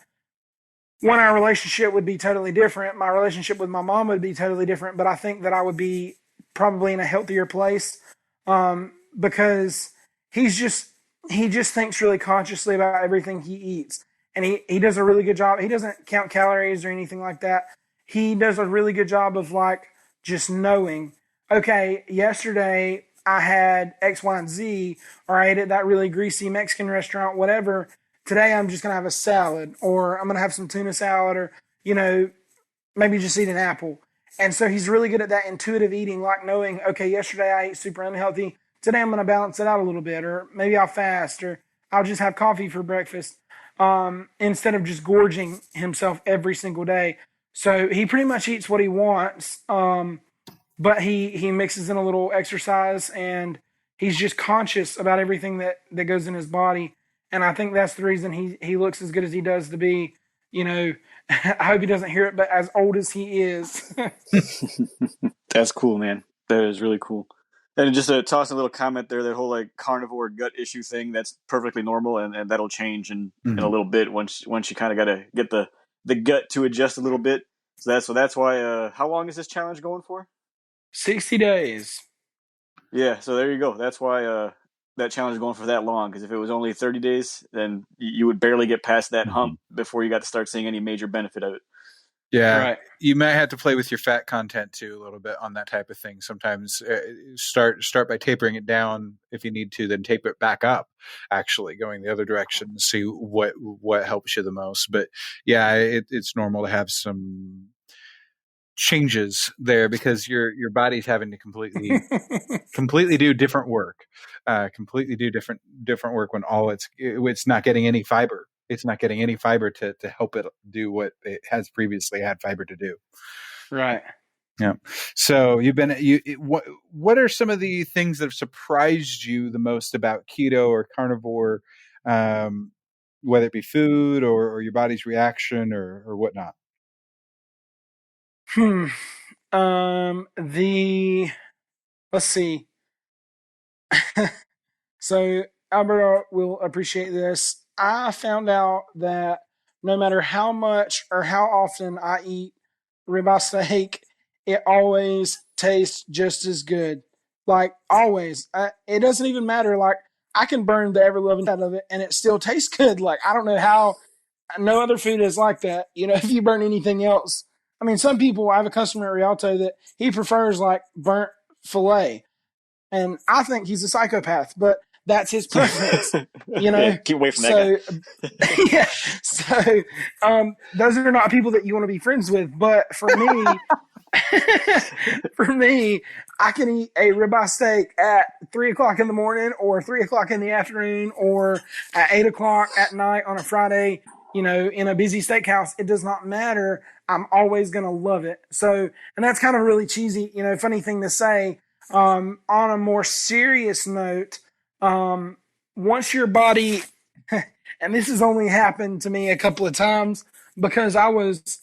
Speaker 5: our relationship would be totally different. My relationship with my mom would be totally different, but I think that I would be probably in a healthier place, because he just thinks really consciously about everything he eats. And he does a really good job. He doesn't count calories or anything like that. He does a really good job of like just knowing, okay, yesterday I had X, Y, and Z, or I ate at that really greasy Mexican restaurant, whatever. Today I'm just going to have a salad, or I'm going to have some tuna salad, or, maybe just eat an apple. And so he's really good at that intuitive eating, like knowing, okay, yesterday I ate super unhealthy. Today I'm going to balance it out a little bit, or maybe I'll fast, or I'll just have coffee for breakfast. Instead of just gorging himself every single day. So he pretty much eats what he wants, but he mixes in a little exercise, and he's just conscious about everything that goes in his body. And I think that's the reason he looks as good as he does to be, I hope he doesn't hear it, but as old as he is.
Speaker 2: That's cool, man. That is really cool. And just to toss a little comment there, that whole like carnivore gut issue thing, that's perfectly normal, and that'll change in a little bit once you kind of got to get the gut to adjust a little bit. So that's why. How long is this challenge going for?
Speaker 5: 60 days.
Speaker 2: Yeah, so there you go. That's why that challenge is going for that long. Because if it was only 30 days, then you would barely get past that hump before you got to start seeing any major benefit of it.
Speaker 3: Yeah.
Speaker 2: Right.
Speaker 3: You might have to play with your fat content too a little bit on that type of thing. Sometimes start by tapering it down if you need to, then tape it back up, actually going the other direction to see what helps you the most. But yeah, it's normal to have some changes there because your body's having to completely do different work, completely do different work when all it's not getting any fiber. It's not getting any fiber to help it do what it has previously had fiber to do.
Speaker 2: Right.
Speaker 3: Yeah. So what are some of the things that have surprised you the most about keto or carnivore, whether it be food or your body's reaction or whatnot?
Speaker 5: Let's see. So Alberto will appreciate this. I found out that no matter how much or how often I eat ribeye steak, it always tastes just as good. Like always. It doesn't even matter. Like I can burn the ever loving out of it and it still tastes good. Like I don't know how no other food is like that. You know, if you burn anything else. I mean, some people, I have a customer at Rialto that he prefers like burnt filet. And I think he's a psychopath, but that's his preference, you know?
Speaker 2: Yeah, keep away from that guy.
Speaker 5: Yeah. So, those are not people that you want to be friends with. But for me, I can eat a ribeye steak at 3:00 in the morning or 3:00 in the afternoon or at 8:00 at night on a Friday, you know, in a busy steakhouse. It does not matter. I'm always going to love it. So, and that's kind of really cheesy, you know, funny thing to say. On a more serious note, once your body, and this has only happened to me a couple of times because I was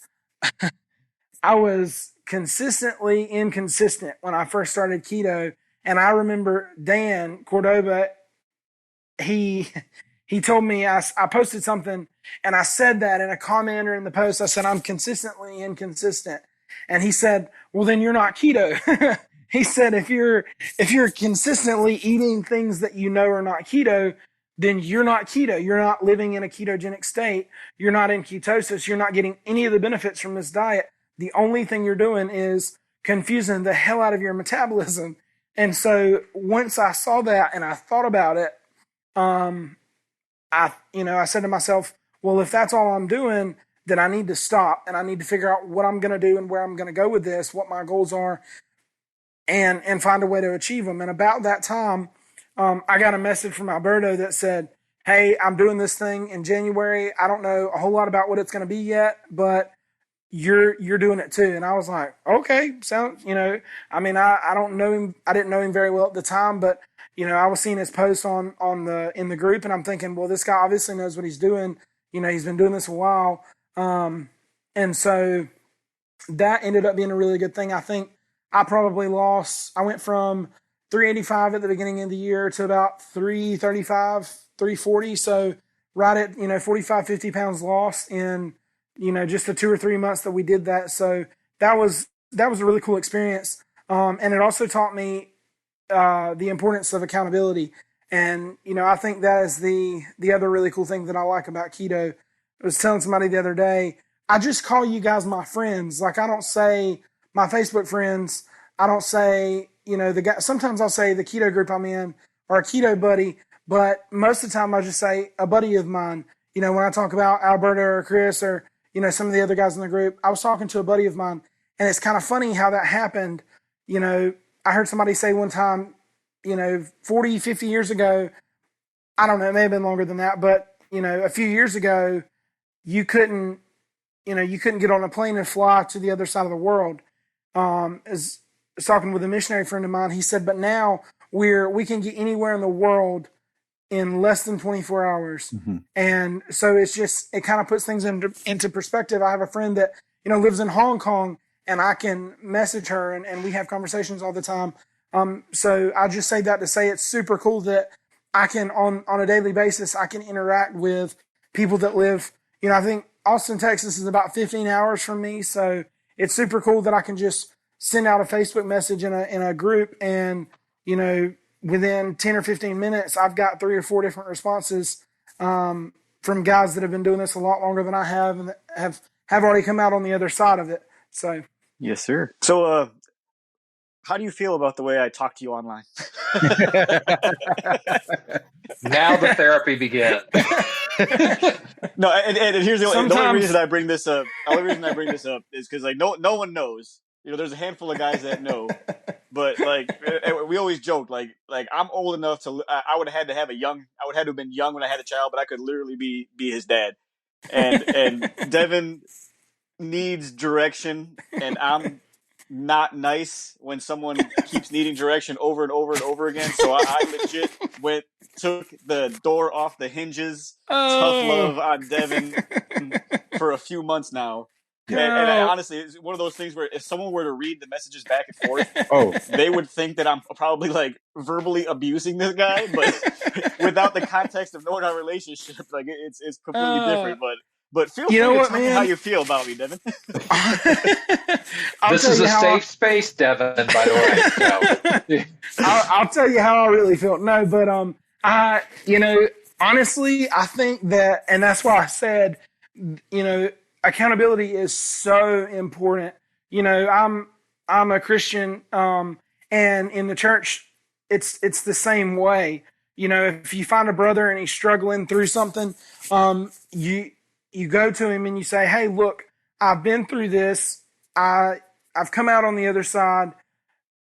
Speaker 5: consistently inconsistent when I first started keto. And I remember Dan Cordoba, he told me, I posted something and I said that in a comment or in the post, I said, I'm consistently inconsistent. And he said, well, then you're not keto. He said, if you're consistently eating things that you know are not keto, then you're not keto. You're not living in a ketogenic state. You're not in ketosis. You're not getting any of the benefits from this diet. The only thing you're doing is confusing the hell out of your metabolism. And so once I saw that and I thought about it, I said to myself, well, if that's all I'm doing, then I need to stop and I need to figure out what I'm going to do and where I'm going to go with this, what my goals are, and find a way to achieve them. And about that time, I got a message from Alberto that said, hey, I'm doing this thing in January. I don't know a whole lot about what it's going to be yet, but you're doing it too. And I was like, okay, sounds, you know, I mean, I don't know him. I didn't know him very well at the time, but you know, I was seeing his posts in the group and I'm thinking, well, this guy obviously knows what he's doing. You know, he's been doing this a while. And so that ended up being a really good thing. I think I went from 385 at the beginning of the year to about 335, 340. So right at, you know, 45, 50 pounds lost in, you know, just the 2 or 3 months that we did that. So that was a really cool experience. And it also taught me, the importance of accountability. And, you know, I think that is the other really cool thing that I like about keto. I was telling somebody the other day, I just call you guys my friends. Like I don't say my Facebook friends. I don't say, you know, the guy, sometimes I'll say the keto group I'm in or a keto buddy, but most of the time I just say a buddy of mine. You know, when I talk about Alberto or Chris or, you know, some of the other guys in the group, I was talking to a buddy of mine and it's kind of funny how that happened. You know, I heard somebody say one time, you know, 40, 50 years ago, I don't know, it may have been longer than that, but, you know, a few years ago, you couldn't get on a plane and fly to the other side of the world. As I was talking with a missionary friend of mine, he said, but now we can get anywhere in the world in less than 24 hours. Mm-hmm. And so it kind of puts things into perspective. I have a friend that, you know, lives in Hong Kong and I can message her and we have conversations all the time. So I just say that to say it's super cool that I can on a daily basis, I can interact with people that live, you know, I think Austin, Texas is about 15 hours from me. So it's super cool that I can just send out a Facebook message in a group and, you know, within 10 or 15 minutes, I've got 3 or 4 different responses, from guys that have been doing this a lot longer than I have and that have have already come out on the other side of it. So
Speaker 2: Yes, sir. So, how do you feel about the way I talk to you online?
Speaker 4: Now the therapy begins.
Speaker 2: No, and here's the only
Speaker 5: Sometimes-
Speaker 2: reason I bring this up. The only reason I bring this up is because like no one knows. You know, there's a handful of guys that know, but like we always joke like I'm old enough to I would have had to have I would have had to have been young when I had a child, but I could literally be his dad. And Devyn needs direction, and I'm not nice when someone keeps needing direction over and over and over again. So I legit took the door off the hinges. Tough love on Devyn for a few months now. And I, honestly, it's one of those things where if someone were to read the messages back and forth, they would think that I'm probably like verbally abusing this guy, but without the context of knowing our relationship, like it's completely different. But feel free to tell me how you feel about me, Devyn.
Speaker 4: This is a safe space, Devyn, by the way. So.
Speaker 5: I'll tell you how I really feel. No, but honestly, I think that, and that's why I said, accountability is so important. I'm a Christian, and in the church, it's the same way. If you find a brother and he's struggling through something, you go to him and you say, hey, look, I've been through this. I've come out on the other side.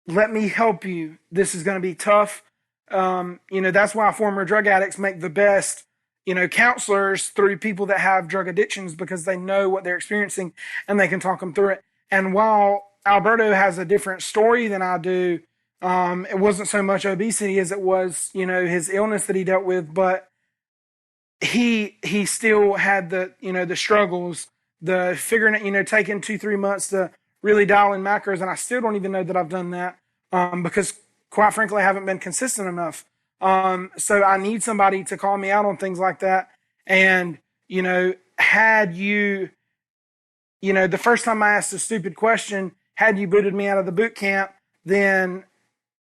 Speaker 5: Let me help you. This is going to be tough. That's why former drug addicts make the best, counselors through people that have drug addictions, because they know what they're experiencing and they can talk them through it. And while Alberto has a different story than I do, it wasn't so much obesity as it was, his illness that he dealt with, but he still had the struggles, the figuring it, taking 2-3 months to really dial in macros. And I still don't even know that I've done that, because quite frankly, I haven't been consistent enough. So I need somebody to call me out on things like that. And, had you, the first time I asked a stupid question, had you booted me out of the boot camp, then,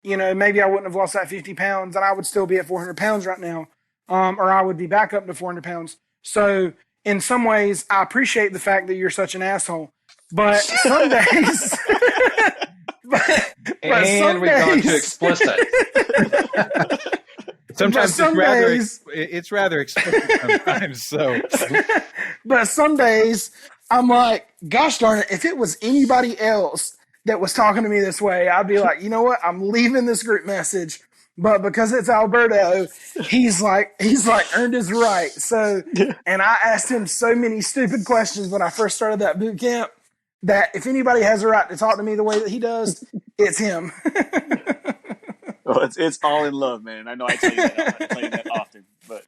Speaker 5: maybe I wouldn't have lost that 50 pounds and I would still be at 400 pounds right now. Or I would be back up to 400 pounds. So in some ways, I appreciate the fact that you're such an asshole. But some days...
Speaker 4: and we've gone too explicit.
Speaker 3: Sometimes it's rather explicit sometimes. So,
Speaker 5: but some days I'm like, gosh darn it, if it was anybody else that was talking to me this way, I'd be like, you know what? I'm leaving this group message. But because it's Alberto, he's like earned his right. So, and I asked him so many stupid questions when I first started that boot camp that if anybody has a right to talk to me the way that he does, it's him.
Speaker 2: Well, it's all in love, man. I know I tell you that often, but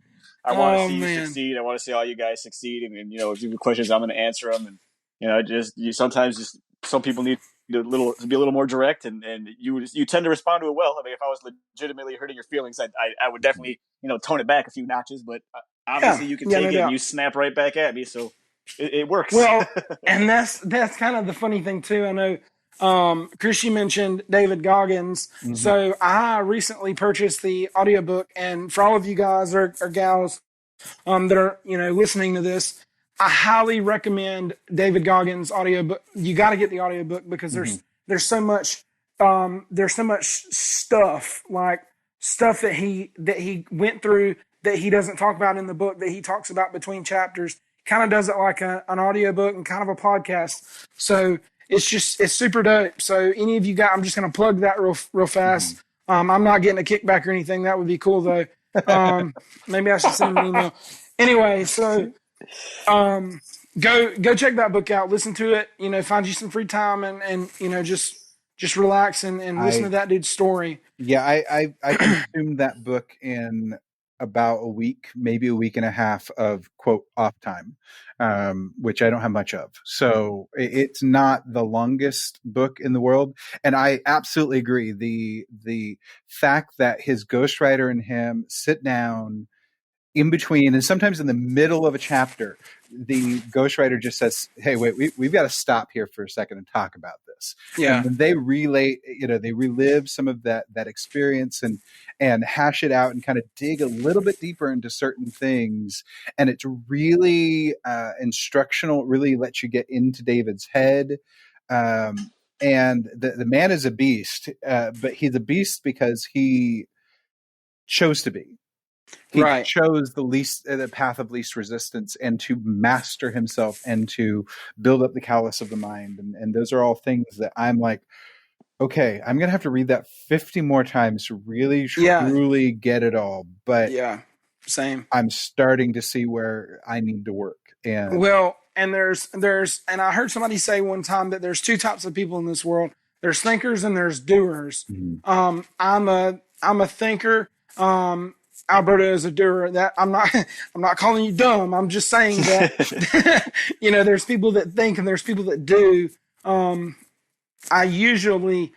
Speaker 2: I want to see you succeed. I want to see all you guys succeed, and if you have questions, I'm going to answer them. And sometimes some people need to be a little more direct, and you tend to respond to it well. I mean, if I was legitimately hurting your feelings, I would definitely tone it back a few notches. But obviously, you can take it and you snap right back at me, so it works.
Speaker 5: Well, and that's kind of the funny thing too. I know Chris, you mentioned David Goggins. Mm-hmm. So I recently purchased the audiobook, and for all of you guys or gals that are listening to this, I highly recommend David Goggins' audiobook. You got to get the audiobook because there's so much stuff, like stuff that he went through that he doesn't talk about in the book, that he talks about between chapters. Kind of does it like an audiobook and kind of a podcast. So it's super dope. So any of you guys, I'm just going to plug that real fast. I'm not getting a kickback or anything. That would be cool though. Maybe I should send him an email. Anyway, so go check that book out. Listen to it. Find you some free time and just relax and listen to that dude's story.
Speaker 3: Yeah, I consumed that book in about a week, maybe a week and a half of quote off time, which I don't have much of. So it's not the longest book in the world. And I absolutely agree. The fact that his ghostwriter and him sit down in between and sometimes in the middle of a chapter, the ghostwriter just says, "Hey, wait, we've got to stop here for a second and talk about this."
Speaker 6: Yeah.
Speaker 3: And when they they relive some of that experience and hash it out and kind of dig a little bit deeper into certain things. And it's really instructional. It really lets you get into David's head. And the man is a beast, but he's a beast because he chose to be. He chose the path of least resistance and to master himself and to build up the callus of the mind. And those are all things that I'm like, okay, I'm going to have to read that 50 more times to really, truly get it all. But
Speaker 6: yeah, same.
Speaker 3: I'm starting to see where I need to work. And
Speaker 6: there's, and I heard somebody say one time that there's two types of people in this world. There's thinkers and there's doers.
Speaker 3: Mm-hmm.
Speaker 6: I'm a thinker. Alberto is a doer. That I'm not calling you dumb. I'm just saying that, there's people that think and there's people that do. I usually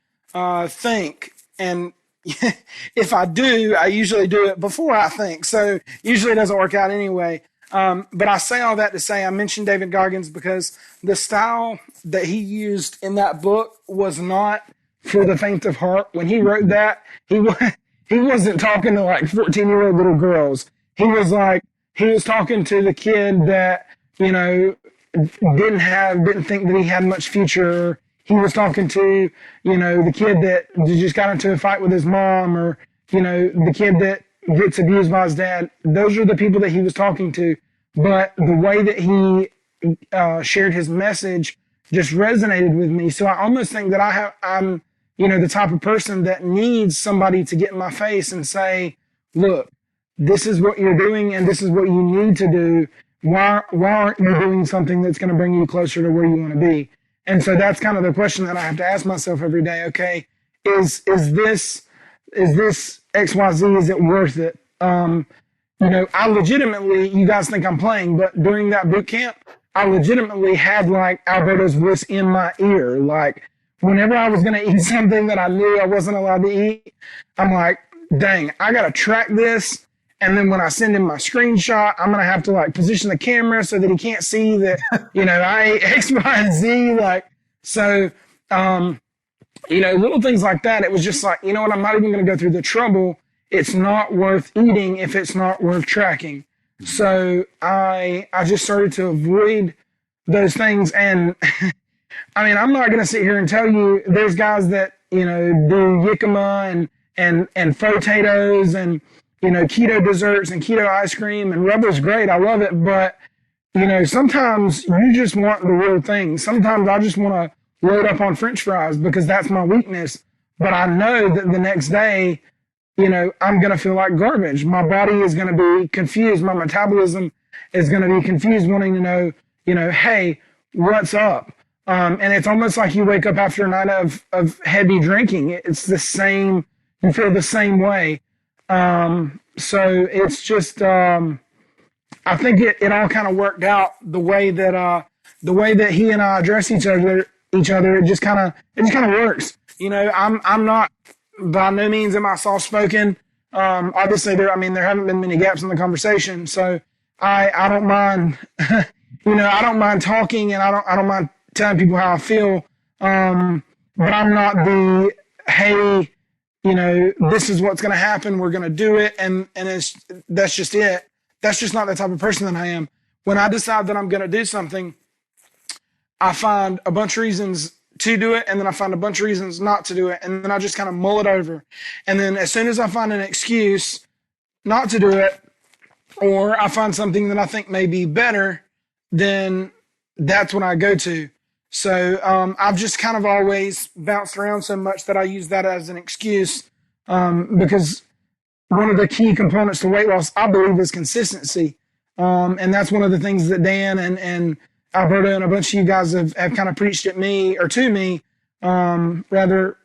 Speaker 6: think, and if I do, I usually do it before I think. So usually it doesn't work out anyway. But I say all that to say I mentioned David Goggins because the style that he used in that book was not for the faint of heart. When he wrote that, he wasn't talking to like 14-year-old little girls. He was talking to the kid that, didn't think that he had much future. He was talking to, the kid that just got into a fight with his mom, or, the kid that gets abused by his dad. Those are the people that he was talking to. But the way that he shared his message just resonated with me. So I almost think that I'm the type of person that needs somebody to get in my face and say, look, this is what you're doing and this is what you need to do. Why aren't you doing something that's going to bring you closer to where you want to be? And so that's kind of the question that I have to ask myself every day. Okay, is this XYZ, is it worth it? I legitimately, you guys think I'm playing, but during that boot camp, I legitimately had like Alberto's voice in my ear. Like whenever I was going to eat something that I knew I wasn't allowed to eat, I'm like, dang, I got to track this. And then when I send him my screenshot, I'm going to have to like position the camera so that he can't see that, I ate X, Y, and Z. Little things like that. It was just like, you know what? I'm not even going to go through the trouble. It's not worth eating if it's not worth tracking. So I just started to avoid those things. And I mean, I'm not going to sit here and tell you there's guys that, do jicama and potatoes and, keto desserts and keto ice cream, and rubber's great. I love it. But, sometimes you just want the real thing. Sometimes I just want to load up on French fries because that's my weakness. But I know that the next day, I'm going to feel like garbage. My body is going to be confused. My metabolism is going to be confused, wanting to know, hey, what's up? And it's almost like you wake up after a night of heavy drinking. It's the same, you feel the same way. So it's just, I think it all kind of worked out the way that he and I address each other. It just kind of works. I'm not, by no means am I soft spoken. Obviously there haven't been many gaps in the conversation. So I don't mind, I don't mind talking, and I don't mind telling people how I feel. But I'm not the, hey, this is what's going to happen. We're going to do it. And that's just it. That's just not the type of person that I am. When I decide that I'm going to do something, I find a bunch of reasons to do it, and then I find a bunch of reasons not to do it, and then I just kind of mull it over. And then as soon as I find an excuse not to do it, or I find something that I think may be better, then that's what I go to. So I've just kind of always bounced around so much that I use that as an excuse, because one of the key components to weight loss, I believe, is consistency. And that's one of the things that Dan and Alberto and a bunch of you guys have kind of preached at me, or to me, rather,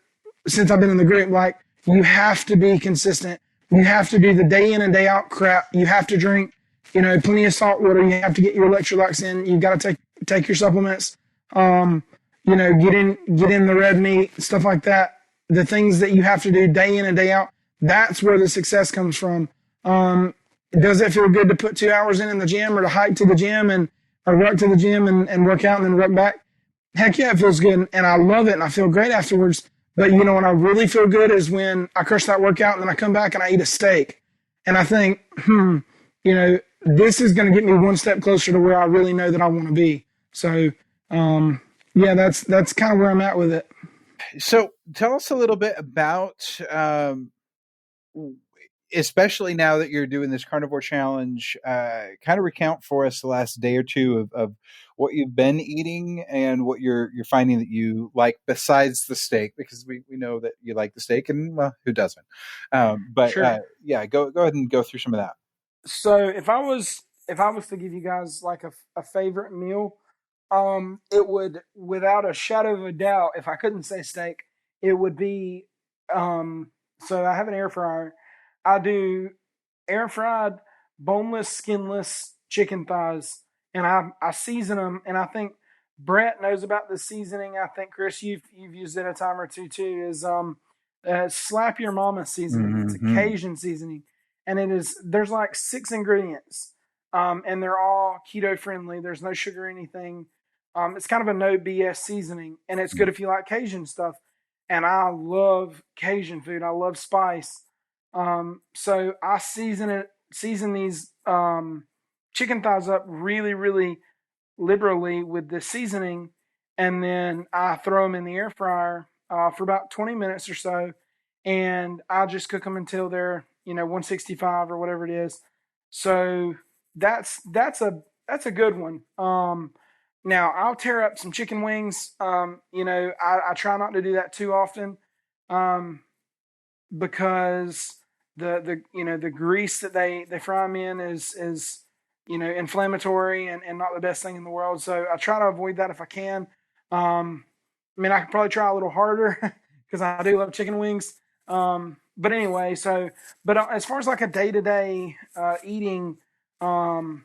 Speaker 6: since I've been in the group. Like, you have to be consistent. You have to do the day in and day out crap. You have to drink, plenty of salt water. You have to get your electrolytes in. You've got to take your supplements. Get in the red meat, stuff like that. The things that you have to do day in and day out. That's where the success comes from. Does it feel good to put 2 hours in the gym, or to hike to the gym and or work to the gym and work out and then work back, heck yeah, it feels good. And I love it and I feel great afterwards. But you know, when I really feel good is when I crush that workout and then I come back and I eat a steak. And I think, you know, this is going to get me one step closer to where I really know that I want to be. So, yeah, that's kind of where I'm at with it.
Speaker 3: So tell us a little bit about, especially now that you're doing this carnivore challenge, kind of recount for us the last day or two of what you've been eating and what you're finding that you like besides the steak, because we know that you like the steak, and well, who doesn't? But
Speaker 6: Sure.
Speaker 3: yeah, go ahead and go through some of that.
Speaker 6: So if I was to give you guys like a favorite meal, it would, without a shadow of a doubt, if I couldn't say steak, it would be, so I have an air fryer. I do air fried, boneless, skinless chicken thighs, and I season them. And I think Brett knows about the seasoning. I think Chris, you've used it a time or two too. Is slap your mama seasoning. It's a Cajun seasoning, and there's like 6 ingredients, and they're all keto friendly. There's no sugar or anything. It's kind of a no BS seasoning, and it's good if you like Cajun stuff. And I love Cajun food. I love spice. So I season these chicken thighs up really, really liberally with the seasoning, and then I throw them in the air fryer for about 20 minutes or so, and I just cook them until they're 165 or whatever it is. So that's a good one. Now I'll tear up some chicken wings. I try not to do that too often, because the grease that they fry them in is inflammatory and not the best thing in the world. So I try to avoid that if I can. I mean, I could probably try a little harder because I do love chicken wings. But anyway, but as far as like a day to day eating, I'm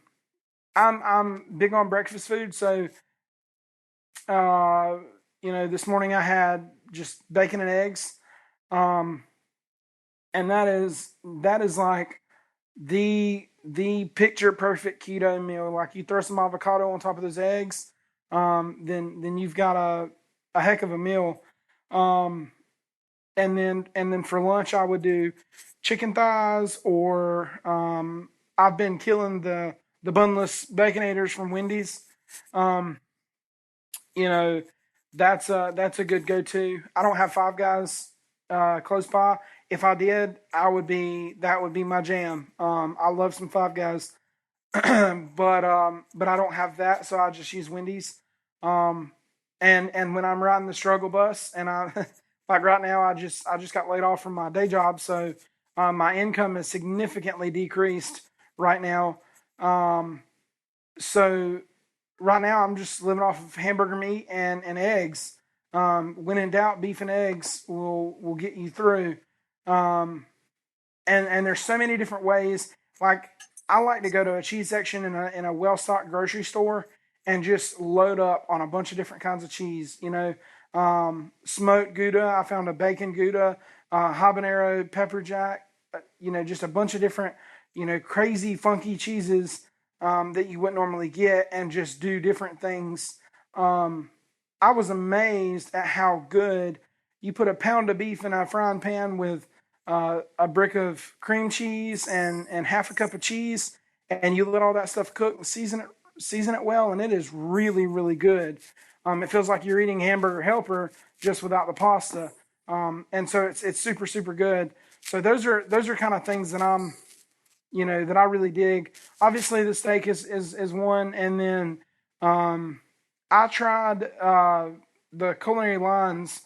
Speaker 6: big on breakfast food. So this morning I had just bacon and eggs. And that is like the picture perfect keto meal. Like, you throw some avocado on top of those eggs, then you've got a heck of a meal. And then for lunch I would do chicken thighs, or I've been killing the bunless baconators from Wendy's. That's a good go-to. I don't have Five Guys close by. If I did, that would be my jam. I love some Five Guys, but I don't have that, so I just use Wendy's. And when I'm riding the struggle bus, and I like right now, I just got laid off from my day job, so my income is significantly decreased right now. So right now I'm just living off of hamburger meat and eggs. When in doubt, beef and eggs will get you through. And there's so many different ways. Like, I like to go to a cheese section in a well-stocked grocery store and just load up on a bunch of different kinds of cheese. Smoked Gouda. I found a bacon Gouda, habanero, pepper jack. Just a bunch of different, crazy funky cheeses that you wouldn't normally get, and just do different things. I was amazed at how good you put a pound of beef in a frying pan with a brick of cream cheese and half a cup of cheese, and you let all that stuff cook and season it well, and it is really, really good. It feels like you're eating Hamburger Helper just without the pasta, and so it's super, super good. So those are kind of things that that I really dig. Obviously, the steak is one, and then I tried the Culinary Lines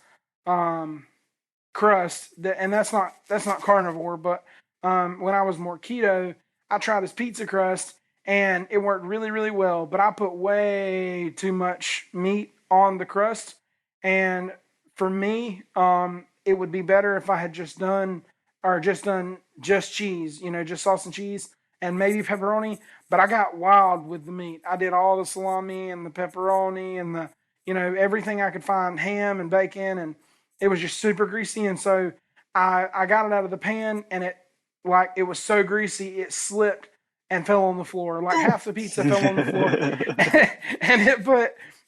Speaker 6: crust, and that's not carnivore, but when I was more keto, I tried his pizza crust, and it worked really, really well. But I put way too much meat on the crust, and for me, it would be better if I had just done just cheese, just sauce and cheese and maybe pepperoni. But I got wild with the meat. I did all the salami and the pepperoni and the everything I could find, ham and bacon, and it was just super greasy. And so I got it out of the pan, and it was so greasy it slipped and fell on the floor. Like half the pizza fell on the floor, and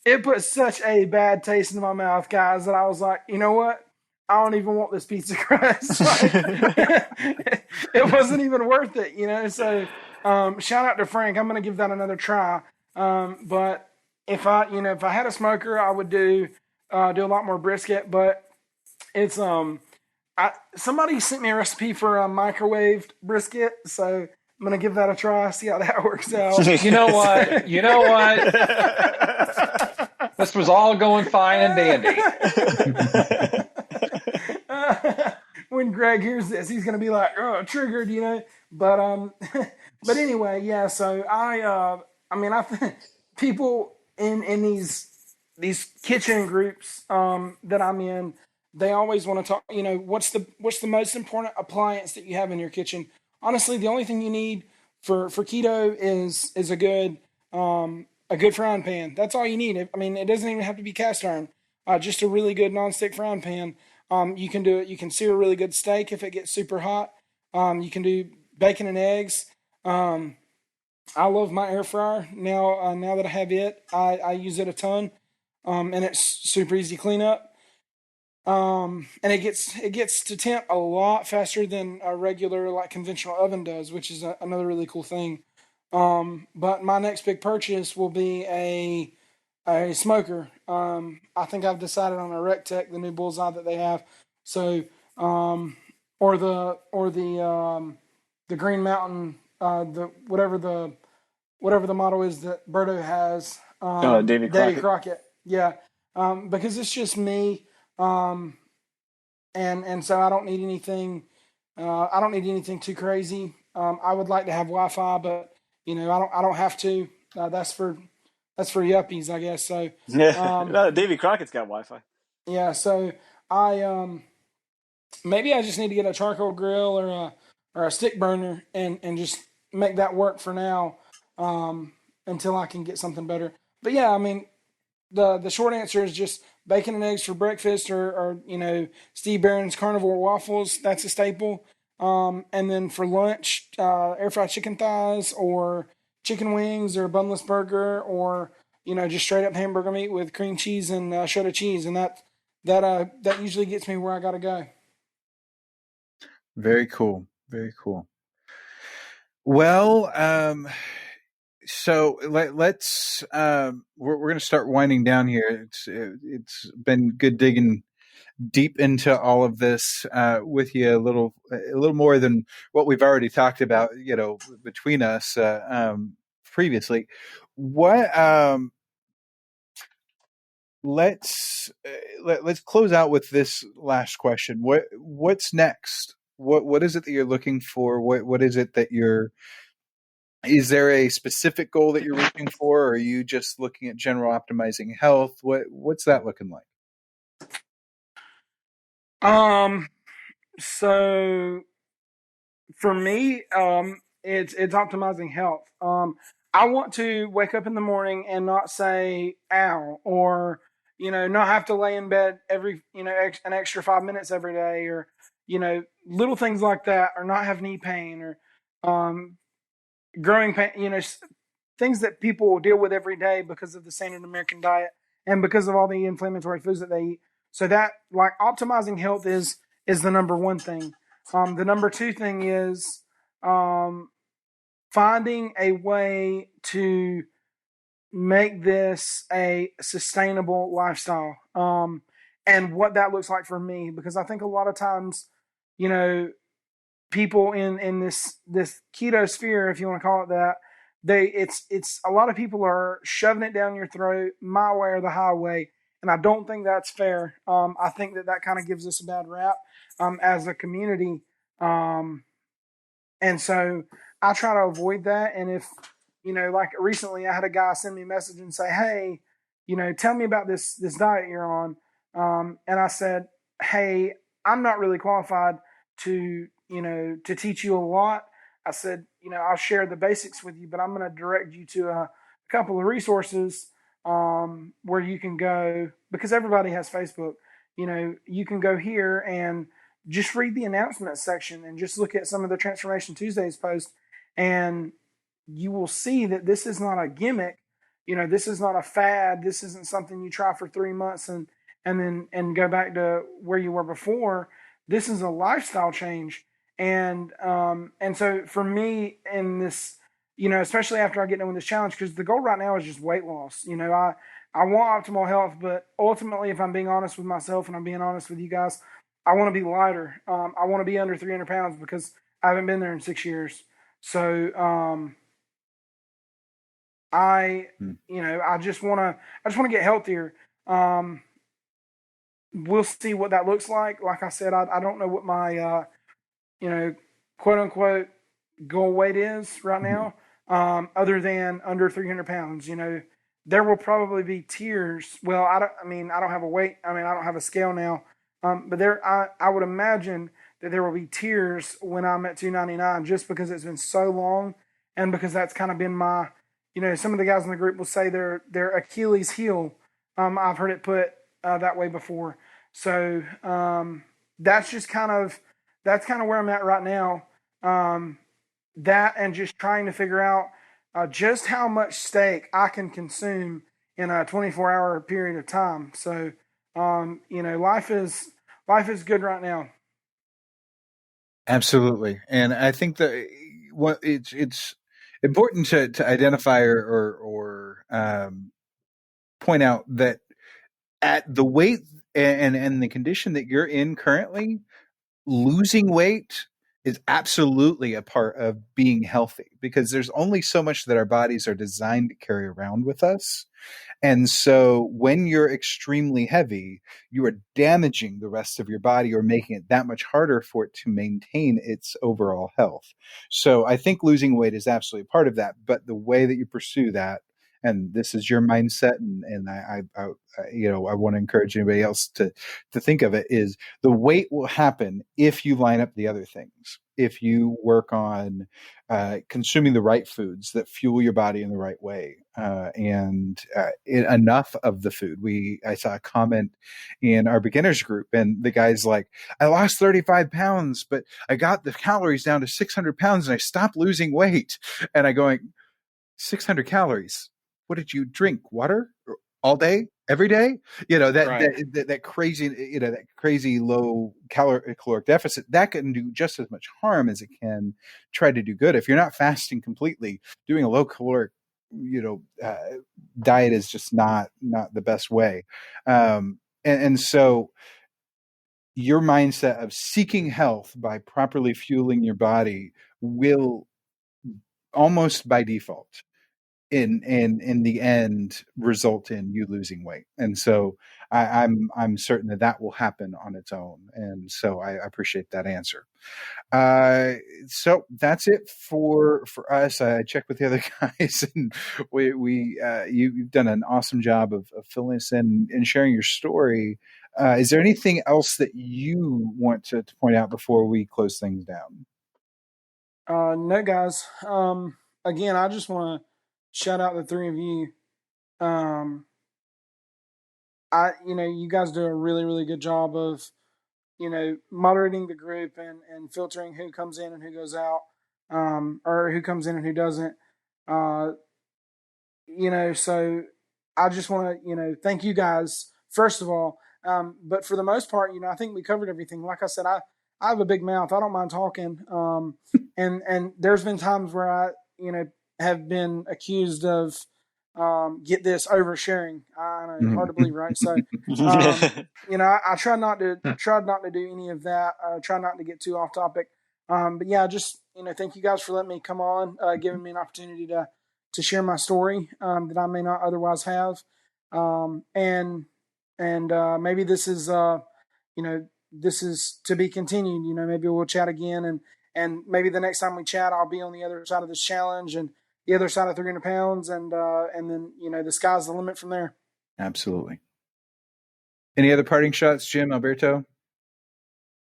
Speaker 6: it put such a bad taste in my mouth, guys, that I was like, you know what? I don't even want this pizza crust. Like, it wasn't even worth it, you know. So shout out to Frank. I'm gonna give that another try. But if I had a smoker, I would do a lot more brisket. But it's somebody sent me a recipe for a microwaved brisket, so I'm gonna give that a try, see how that works out.
Speaker 4: You know what? This was all going fine and dandy.
Speaker 6: When Greg hears this, he's gonna be like, "Oh, triggered," you know. But but anyway, yeah. So I think people in these kitchen groups that I'm in, they always want to talk. You know, what's the most important appliance that you have in your kitchen? Honestly, the only thing you need for keto is a good frying pan. That's all you need. I mean, it doesn't even have to be cast iron. Just a really good nonstick frying pan. You can do it. You can sear a really good steak if it gets super hot. You can do bacon and eggs. I love my air fryer now. Now that I have it, I use it a ton, and it's super easy to clean up. And it gets to temp a lot faster than a regular like conventional oven does, which is another really cool thing. But my next big purchase will be a smoker. I think I've decided on a Rectech, the new Bullseye that they have. So, or the Green Mountain, whatever the model is that Berto has.
Speaker 2: Davy
Speaker 6: Crockett. Yeah. Because it's just me. And so I don't need anything. I don't need anything too crazy. I would like to have Wi-Fi, but I don't have to. That's for yuppies, I guess. So
Speaker 2: no, Davy Crockett's got Wi-Fi.
Speaker 6: yeah. So I maybe I just need to get a charcoal grill or a stick burner and just make that work for now until I can get something better. But yeah, I mean, the short answer is just bacon and eggs for breakfast, or Steve Barron's carnivore waffles. That's a staple. And then for lunch, air fried chicken thighs, or chicken wings, or bunless burger, or just straight up hamburger meat with cream cheese and cheddar cheese, and that usually gets me where I gotta go.
Speaker 3: Very cool. Very cool. Well, so let's we're going to start winding down here. It's been good digging deep into all of this with you a little more than what we've already talked about, between us previously. What let's close out with this last question. What's next? What is it that you're looking for? What is it that is there a specific goal that you're reaching for, or are you just looking at general optimizing health? What's that looking like?
Speaker 6: So for me, it's optimizing health. I want to wake up in the morning and not say "ow," or not have to lay in bed every an extra 5 minutes every day, or little things like that, or not have knee pain, or growing pain. Things that people deal with every day because of the standard American diet and because of all the inflammatory foods that they eat. So that, like, optimizing health is the number one thing. The number two thing is finding a way to make this a sustainable lifestyle. And what that looks like for me, because I think a lot of times, people in this keto sphere, if you want to call it that, it's a lot of people are shoving it down your throat, my way or the highway, and I don't think that's fair. I think that kind of gives us a bad rap as a community, and so I try to avoid that. And if like recently, I had a guy send me a message and say, "Hey, tell me about this diet you're on," and I said, "Hey, I'm not really qualified to teach you a lot." I said, I'll share the basics with you, but I'm going to direct you to a couple of resources where you can go, because everybody has Facebook. You can go here and just read the announcement section and just look at some of the Transformation Tuesdays posts, and you will see that this is not a gimmick. This is not a fad. This isn't something you try for 3 months and go back to where you were before. This is a lifestyle change. And so for me in this, especially after I get done with this challenge, because the goal right now is just weight loss. I want optimal health, but ultimately, if I'm being honest with myself and I'm being honest with you guys, I want to be lighter. I want to be under 300 pounds because I haven't been there in 6 years. So, I just want to get healthier. We'll see what that looks like. Like I said, I don't know what my, quote unquote goal weight is right now. Other than under 300 pounds, there will probably be tiers. Well, I don't have a weight. I don't have a scale now. But I would imagine that there will be tiers when I'm at 299, just because it's been so long, and because that's kind of been my, some of the guys in the group will say their Achilles heel. I've heard it put that way before. So that's kind of where I'm at right now. That and just trying to figure out just how much steak I can consume in a 24-hour period of time. So, life is good right now.
Speaker 3: Absolutely. And I think that it's important to identify or point out that at the weight and the condition that you're in currently, losing weight is absolutely a part of being healthy, because there's only so much that our bodies are designed to carry around with us. And so when you're extremely heavy, you are damaging the rest of your body or making it that much harder for it to maintain its overall health. So I think losing weight is absolutely part of that. But the way that you pursue that, and this is your mindset, and I want to encourage anybody else to think of it, is the weight will happen if you line up the other things. If you work on consuming the right foods that fuel your body in the right way, and enough of the food. I saw a comment in our beginners group, and the guy's like, I lost 35 pounds, but I got the calories down to 600 pounds and I stopped losing weight. And I going, 600 calories. What did you drink? Water all day, every day? That crazy, that crazy low caloric deficit, that can do just as much harm as it can try to do good. If you're not fasting completely, doing a low caloric, diet is just not the best way. And so your mindset of seeking health by properly fueling your body will almost by default in the end result in you losing weight. And so I'm certain that will happen on its own. And so I appreciate that answer. So that's it for us. I checked with the other guys, and you've done an awesome job of filling us in and sharing your story. Is there anything else that you want to point out before we close things down?
Speaker 6: No, guys. Again, I just want to shout out the three of you. You guys do a really, really good job of, moderating the group and filtering who comes in and who goes out, or who comes in and who doesn't. So I just want to, thank you guys, first of all. But for the most part, I think we covered everything. Like I said, I have a big mouth. I don't mind talking. And there's been times where I, have been accused of, get this oversharing. I know, hard to believe, right? So, I try not to do any of that. I try not to get too off topic. But yeah, just, thank you guys for letting me come on, giving me an opportunity to share my story, that I may not otherwise have. And maybe this is, this is to be continued. Maybe we'll chat again, and maybe the next time we chat, I'll be on the other side of this challenge and the other side of 300 pounds. And then, the sky's the limit from there.
Speaker 3: Absolutely. Any other parting shots, Jim, Alberto?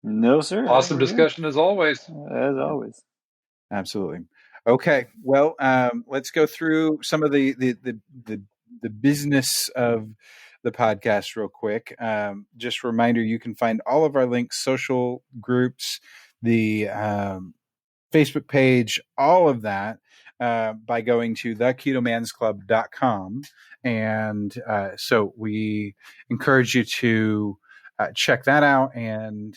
Speaker 2: No, sir.
Speaker 4: Awesome discussion as always.
Speaker 2: As always.
Speaker 3: Absolutely. Okay. Well, let's go through some of the business of the podcast real quick. Just a reminder, you can find all of our links, social groups, the Facebook page, all of that by going to theketomansclub.com. And so we encourage you to check that out and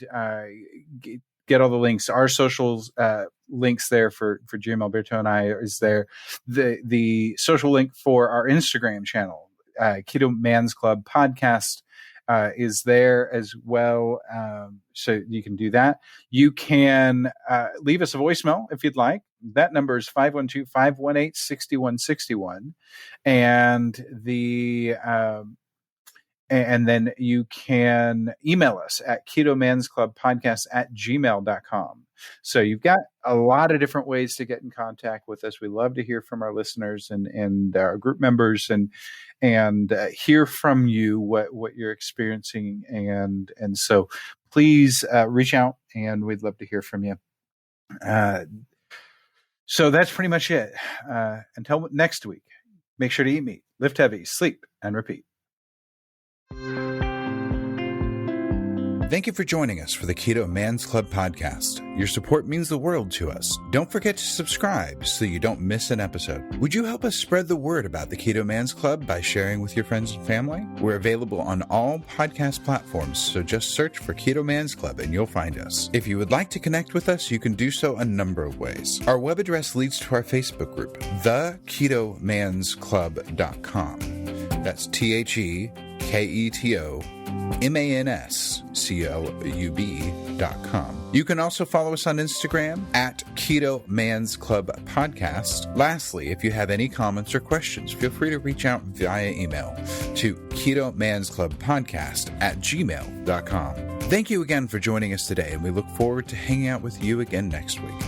Speaker 3: get all the links. Our socials links there for Jim, Alberto, and I is there. The social link for our Instagram channel, Keto Man's Club Podcast, is there as well. So you can do that. You can leave us a voicemail if you'd like. That number is 512-518-6161. And then you can email us at ketomansclubpodcast@gmail.com. So you've got a lot of different ways to get in contact with us. We love to hear from our listeners and our group members and hear from you what you're experiencing. And so please reach out, and we'd love to hear from you. So that's pretty much it. Until next week, make sure to eat meat, lift heavy, sleep, and repeat.
Speaker 7: Thank you for joining us for the Keto Man's Club podcast. Your support means the world to us. Don't forget to subscribe so you don't miss an episode. Would you help us spread the word about the Keto Man's Club by sharing with your friends and family? We're available on all podcast platforms, so just search for Keto Man's Club and you'll find us. If you would like to connect with us, you can do so a number of ways. Our web address leads to our Facebook group, theketomansclub.com. That's TheKetoMansClub.com. You can also follow us on Instagram at Keto Man's Club Podcast. Lastly, if you have any comments or questions, feel free to reach out via email to ketomansclubpodcast@gmail.com. Thank you again for joining us today, and we look forward to hanging out with you again next week.